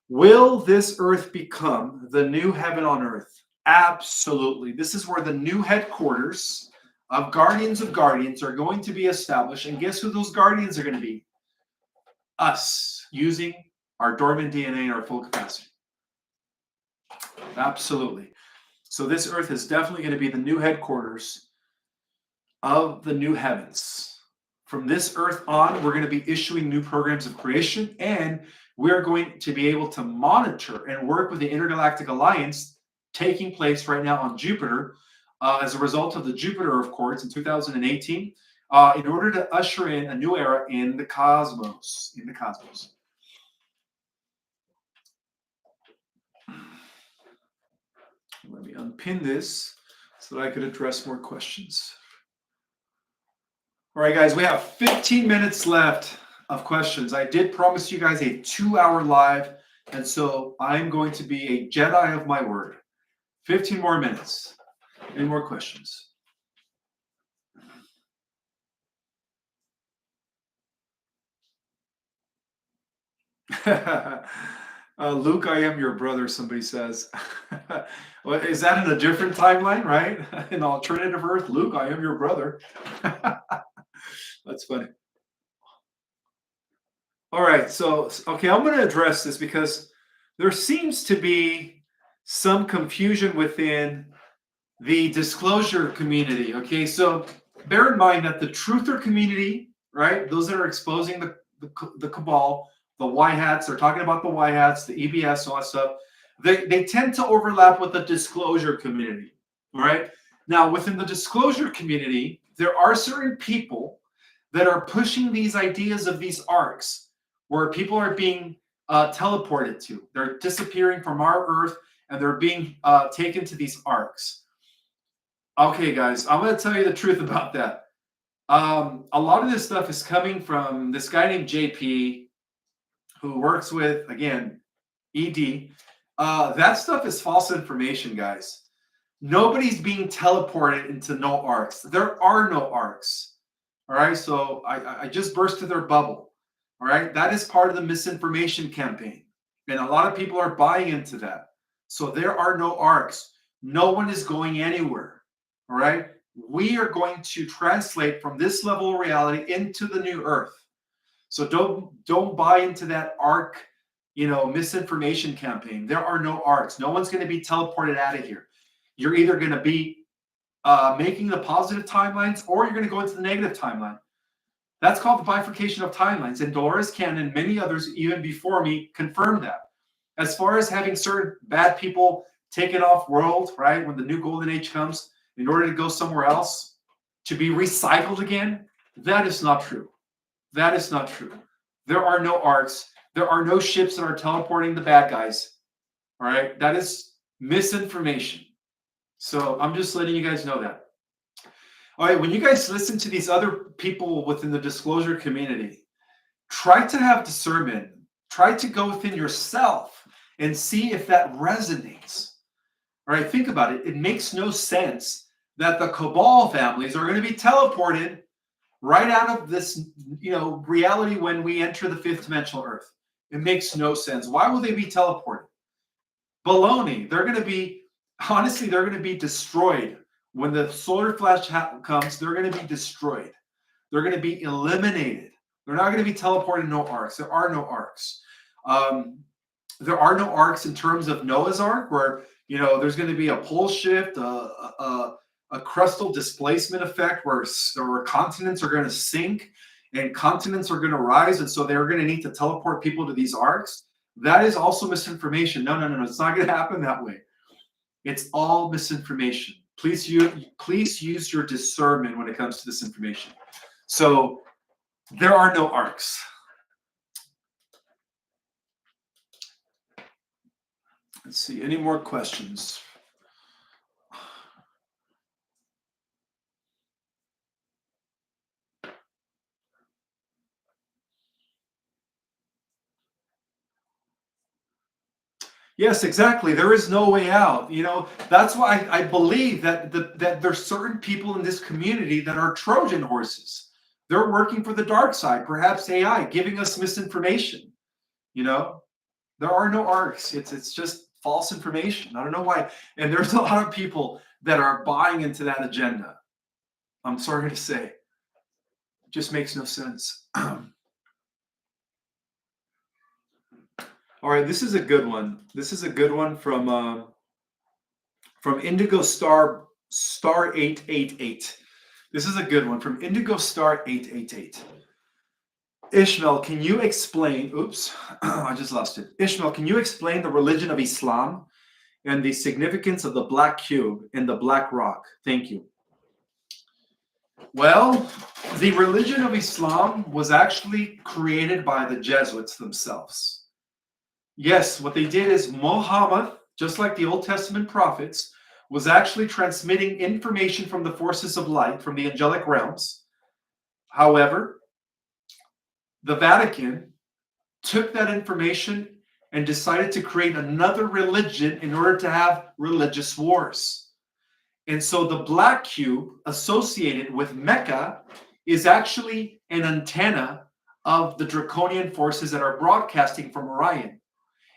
Will this earth become the new heaven on earth? Absolutely. This is where the new headquarters of Guardians are going to be established. And guess who those Guardians are going to be? Us, using our dormant DNA in our full capacity. Absolutely. So this earth is definitely going to be the new headquarters of the new heavens. From this earth on, we're going to be issuing new programs of creation, and we're going to be able to monitor and work with the Intergalactic Alliance taking place right now on Jupiter as a result of the Jupiter Accords in 2018 in order to usher in a new era in the cosmos. Let me unpin this so that I could address more questions. All right, guys, we have 15 minutes left of questions. I did promise you guys a 2-hour live, and so I'm going to be a Jedi of my word. 15 more minutes. Any more questions? Luke, I am your brother, somebody says. Well, is that in a different timeline, right? An alternative Earth? Luke, I am your brother. That's funny. All right, so, okay, I'm going to address this because there seems to be some confusion within the disclosure community. Okay, so bear in mind that the truther community, right, those that are exposing the cabal, the Y hats, they're talking about the Y hats, the EBS, all that stuff, they tend to overlap with the disclosure community. All right, now within the disclosure community, there are certain people that are pushing these ideas of these arcs where people are being teleported to. They're disappearing from our Earth and they're being taken to these arcs. Okay, guys, I'm going to tell you the truth about that. A lot of this stuff is coming from this guy named JP who works with, again, ED. That stuff is false information, guys. Nobody's being teleported into no arcs. There are no arcs. All right, so I just bursted their bubble. All right, that is part of the misinformation campaign. And a lot of people are buying into that. So there are no arcs. No one is going anywhere. All right, we are going to translate from this level of reality into the new earth. So don't buy into that arc, misinformation campaign. There are no arcs. No one's going to be teleported out of here. You're either going to be making the positive timelines or you're going to go into the negative timeline. That's called the bifurcation of timelines. And Dolores Cannon and many others, even before me, confirmed that. As far as having certain bad people taken off world, right, when the new golden age comes, in order to go somewhere else, to be recycled again, that is not true. That is not true. There are no arcs. There are no ships that are teleporting the bad guys. All right, that is misinformation. So I'm just letting you guys know that. All right, when you guys listen to these other people within the disclosure community, try to have discernment. Try to go within yourself and see if that resonates. All right, think about it. It makes no sense that the cabal families are going to be teleported right out of this, reality when we enter the fifth dimensional Earth. It makes no sense. Why will they be teleported? Baloney. They're going to be destroyed. When the solar flash comes, they're going to be destroyed. They're going to be eliminated. They're not going to be teleported. No arcs. There are no arcs. There are no arcs in terms of Noah's Ark, where there's going to be a pole shift, a crustal displacement effect, where continents are going to sink and continents are going to rise, and so they're going to need to teleport people to these arcs. That is also misinformation. No. It's not going to happen that way. It's all misinformation. Please use your discernment when it comes to this information. So there are no arcs. Let's see, any more questions? Yes, exactly. There is no way out. That's why I believe that there's certain people in this community that are Trojan horses. They're working for the dark side, perhaps AI, giving us misinformation. There are no arcs. It's just false information. I don't know why. And there's a lot of people that are buying into that agenda. I'm sorry to say. It just makes no sense. All right, this is a good one. This is a good one from Indigo Star 888. This is a good one from Indigo Star 888. Ishmael, can you explain? Oops, I just lost it. Ishmael, can you explain the religion of Islam and the significance of the black cube and the black rock? Thank you. Well, the religion of Islam was actually created by the Jesuits themselves. Yes, what they did is Muhammad, just like the Old Testament prophets, was actually transmitting information from the forces of light, from the angelic realms. However, the Vatican took that information and decided to create another religion in order to have religious wars. And so the black cube associated with Mecca is actually an antenna of the draconian forces that are broadcasting from Orion.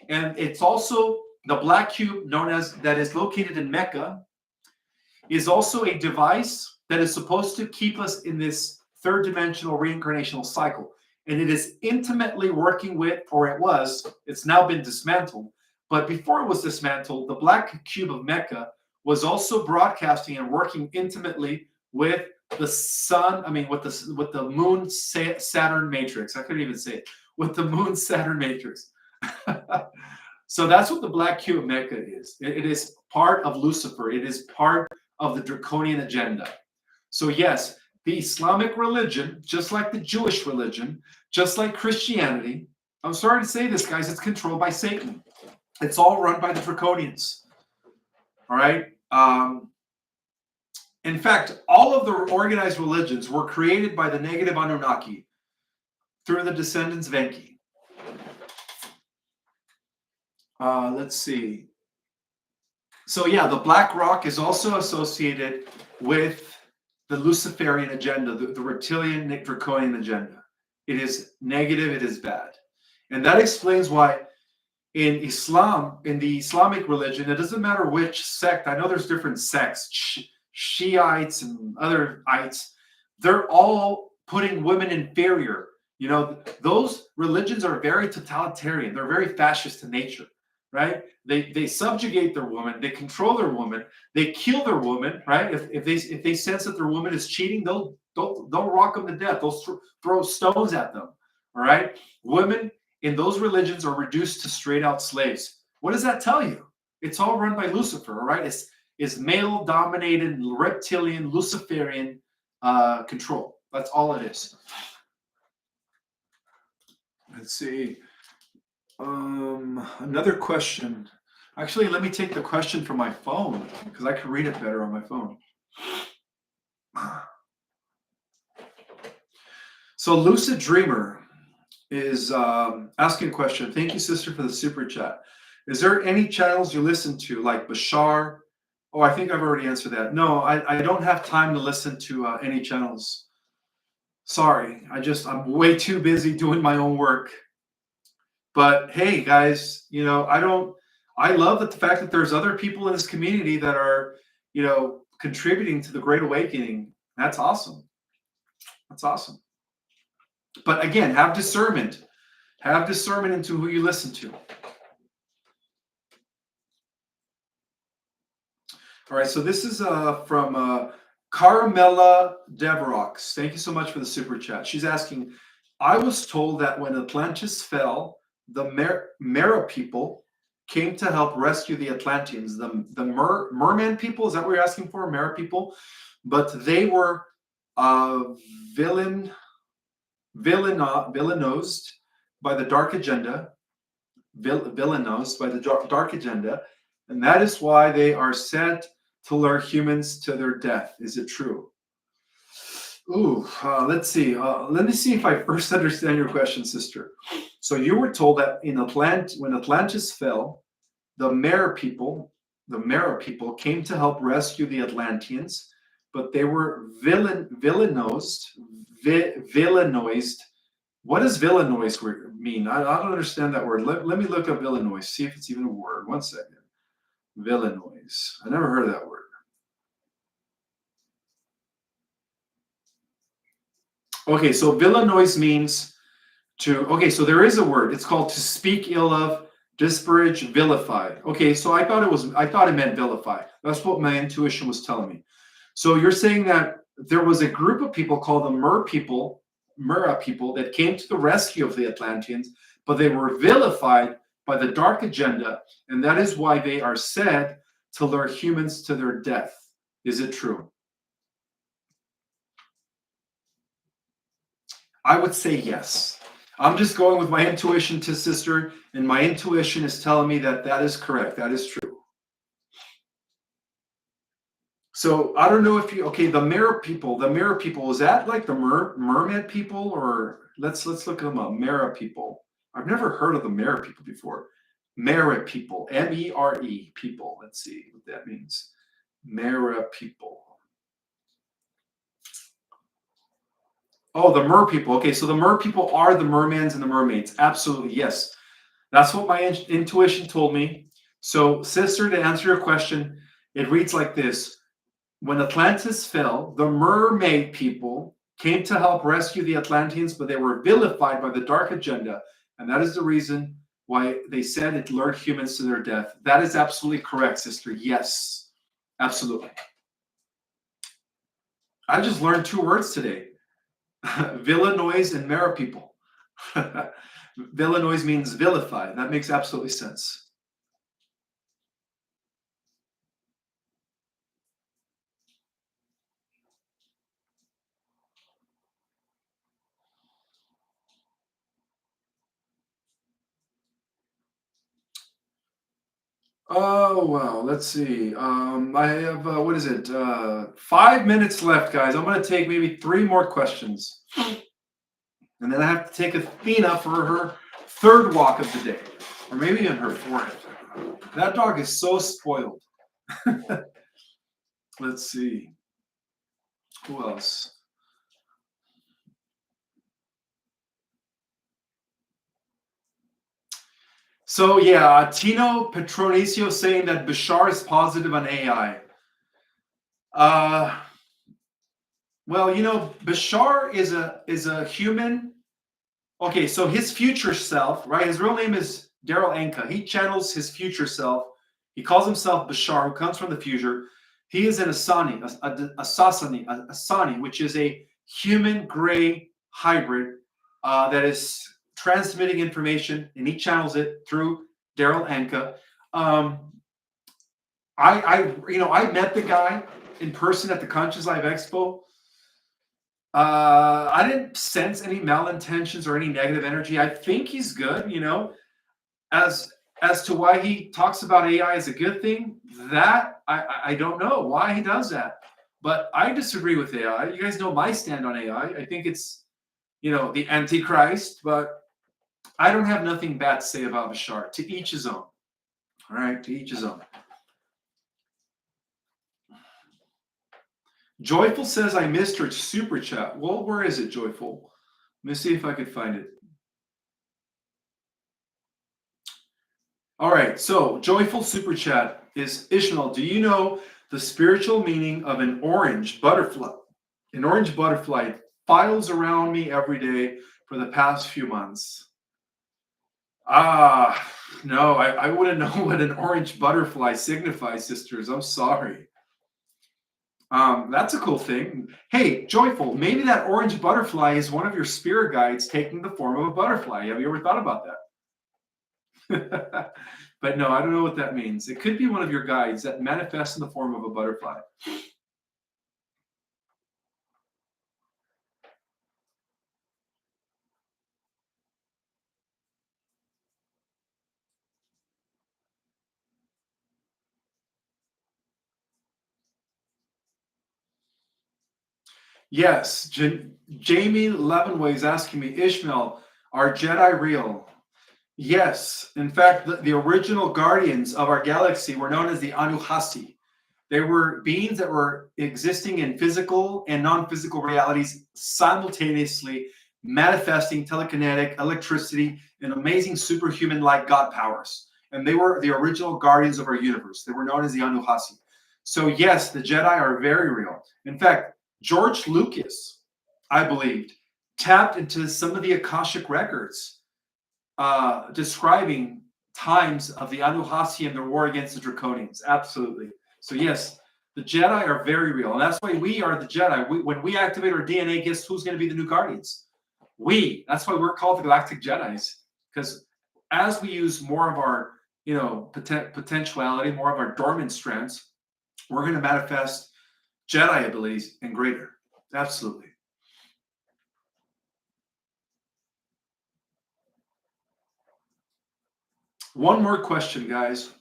And it's also the black cube known as that is located in Mecca is also a device that is supposed to keep us in this third dimensional reincarnational cycle. And it is intimately working with, or it was, it's now been dismantled. But before it was dismantled, the black cube of Mecca was also broadcasting and working intimately with the sun, with the moon Saturn matrix. I couldn't even say it. With the moon Saturn matrix. So that's what the black cube of Mecca is. It is part of Lucifer. It is part of the draconian agenda. So yes, the Islamic religion, just like the Jewish religion, just like Christianity, I'm sorry to say this, guys, it's controlled by Satan. It's all run by the draconians. All right? In fact, all of the organized religions were created by the negative Anunnaki through the descendants of Enki. Let's see. So yeah, the black rock is also associated with the Luciferian agenda, the reptilian draconian agenda. It is negative, it is bad. And that explains why in Islam, in the Islamic religion, it doesn't matter which sect. I know there's different sects, Shiites and other ites. They're all putting women inferior. You know, those religions are very totalitarian. They're very fascist in nature, right? They subjugate their woman. They control their woman. They kill their woman, right? If they sense that their woman is cheating, they'll rock them to death. They'll throw stones at them. All right, women in those religions are reduced to straight out slaves. What does that tell you? It's all run by Lucifer. All right, it's male dominated reptilian Luciferian control. That's all it is. Let's see. Another question. Actually, let me take the question from my phone because I can read it better on my phone. So Lucid Dreamer is asking a question. Thank you, sister, for the super chat. Is there any channels you listen to, like Bashar? Oh, I think I've already answered that. No, I don't have time to listen to any channels. Sorry, I'm way too busy doing my own work. But hey, guys, you know, I love the fact that there's other people in this community that are, you know, contributing to the Great Awakening. That's awesome. That's awesome. But again, have discernment. Have discernment into who you listen to. All right, so this is from Carmela Deverox. Thank you so much for the super chat. She's asking, I was told that when Atlantis fell, the Mera people came to help rescue the Atlanteans. The merman people, is that what you're asking for? Mera people? But they were villainosed by the dark agenda. Villainosed by the dark agenda. And that is why they are sent to lure humans to their death. Is it true? Ooh, let's see. Let me see if I first understand your question, sister. So you were told that when Atlantis fell, the Mera people came to help rescue the Atlanteans, but they were villainosed What does Villanoise mean? I don't understand that word. Let me look up Villanoise, see if it's even a word. 1 second. Villanoise. I never heard of that word. Okay, so Villanoise means okay, so there is a word. It's called to speak ill of, disparage, vilify. Okay, so I thought it meant vilify. That's what my intuition was telling me. So you're saying that there was a group of people called the Mura people that came to the rescue of the Atlanteans, but they were vilified by the dark agenda, and that is why they are said to lure humans to their death. Is it true? I would say yes. I'm just going with my intuition to sister, and my intuition is telling me that that is correct. That is true. So I don't know if okay, the mirror people, is that like the mermaid people, or let's look them up. Mera people. I've never heard of the Mera people before. Mera people, MERE people. Let's see what that means. Mera people. Oh, the mer people. Okay, so the mer people are the mermans and the mermaids. Absolutely, yes. That's what my intuition told me. So, sister, to answer your question, it reads like this. When Atlantis fell, the mermaid people came to help rescue the Atlanteans, but they were vilified by the dark agenda. And that is the reason why they said it lured humans to their death. That is absolutely correct, sister. Yes, absolutely. I just learned 2 words today. Villanoise and Mera people. Villanoise means vilify. That makes absolutely sense. Oh, wow. Let's see. I have, what is it? 5 minutes left, guys. I'm going to take maybe 3 more questions. And then I have to take Athena for her 3rd walk of the day, or maybe even her 4th. That dog is so spoiled. Let's see. Who else? So yeah, Tino Petronisio saying that Bashar is positive on AI. Well, Bashar is a human. Okay, so his future self, right? His real name is Daryl Anka. He channels his future self. He calls himself Bashar, who comes from the future. He is an Asani, which is a human gray hybrid that is transmitting information, and he channels it through Daryl Anka. I met the guy in person at the Conscious Life Expo. I didn't sense any malintentions or any negative energy. I think he's good, as to why he talks about AI as a good thing, that I don't know why he does that. But I disagree with AI. You guys know my stand on AI. I think it's, the Antichrist, but I don't have nothing bad to say about Bashar. To each his own. All right, to each his own. Joyful says I missed her super chat. Well, where is it, Joyful? Let me see if I could find it. All right, so Joyful super chat is Ishmael. Do you know the spiritual meaning of an orange butterfly? An orange butterfly files around me every day for the past few months. No, I wouldn't know what an orange butterfly signifies, sisters. I'm sorry. That's a cool thing. Hey, Joyful, maybe that orange butterfly is one of your spirit guides taking the form of a butterfly. Have you ever thought about that? But no, I don't know what that means. It could be one of your guides that manifests in the form of a butterfly. Yes, Jamie Levenway is asking me, Ishmael, are Jedi real? Yes. In fact, the original guardians of our galaxy were known as the Anuhasi. They were beings that were existing in physical and non-physical realities simultaneously. manifesting telekinetic, electricity, and amazing superhuman-like God powers. And they were the original guardians of our universe. They were known as the Anunnaki. So yes, the Jedi are very real. In fact, George Lucas, I believed, tapped into some of the Akashic records describing times of the Anunnaki and their war against the Draconians. Absolutely. So yes, the Jedi are very real. And that's why we are the Jedi. When we activate our DNA, guess who's going to be the new Guardians? We. That's why we're called the Galactic Jedis. Because as we use more of our, potentiality, more of our dormant strengths, we're going to manifest Jedi abilities and greater. Absolutely. One more question, guys.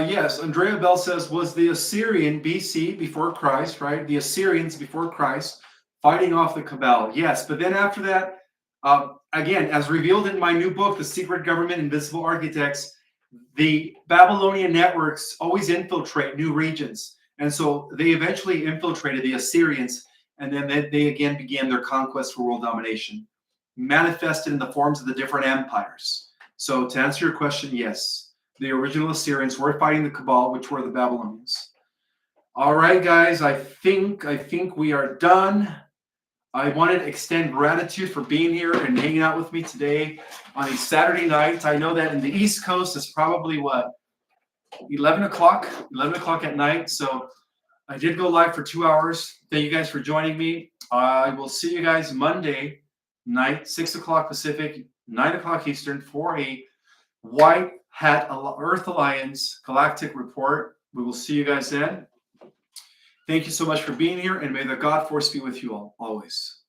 Yes, Andrea Bell says, was the Assyrian BC before Christ, right? The Assyrians before Christ fighting off the Cabal. Yes, but then after that, again, as revealed in my new book, The Secret Government, Invisible Architects, the Babylonian networks always infiltrate new regions. And so they eventually infiltrated the Assyrians, and then they again began their conquest for world domination, manifested in the forms of the different empires. So to answer your question, yes. The original Assyrians were fighting the Cabal, which were the Babylonians. All right, guys, I think we are done. I wanted to extend gratitude for being here and hanging out with me today on a Saturday night. I know that in the East Coast, it's probably 11 o'clock at night. So I did go live for 2 hours. Thank you guys for joining me. I will see you guys Monday night, 6 o'clock Pacific, 9 o'clock Eastern, for a White Hat Earth Alliance Galactic Report. We will see you guys then. Thank you so much for being here, and may the God Force be with you all always.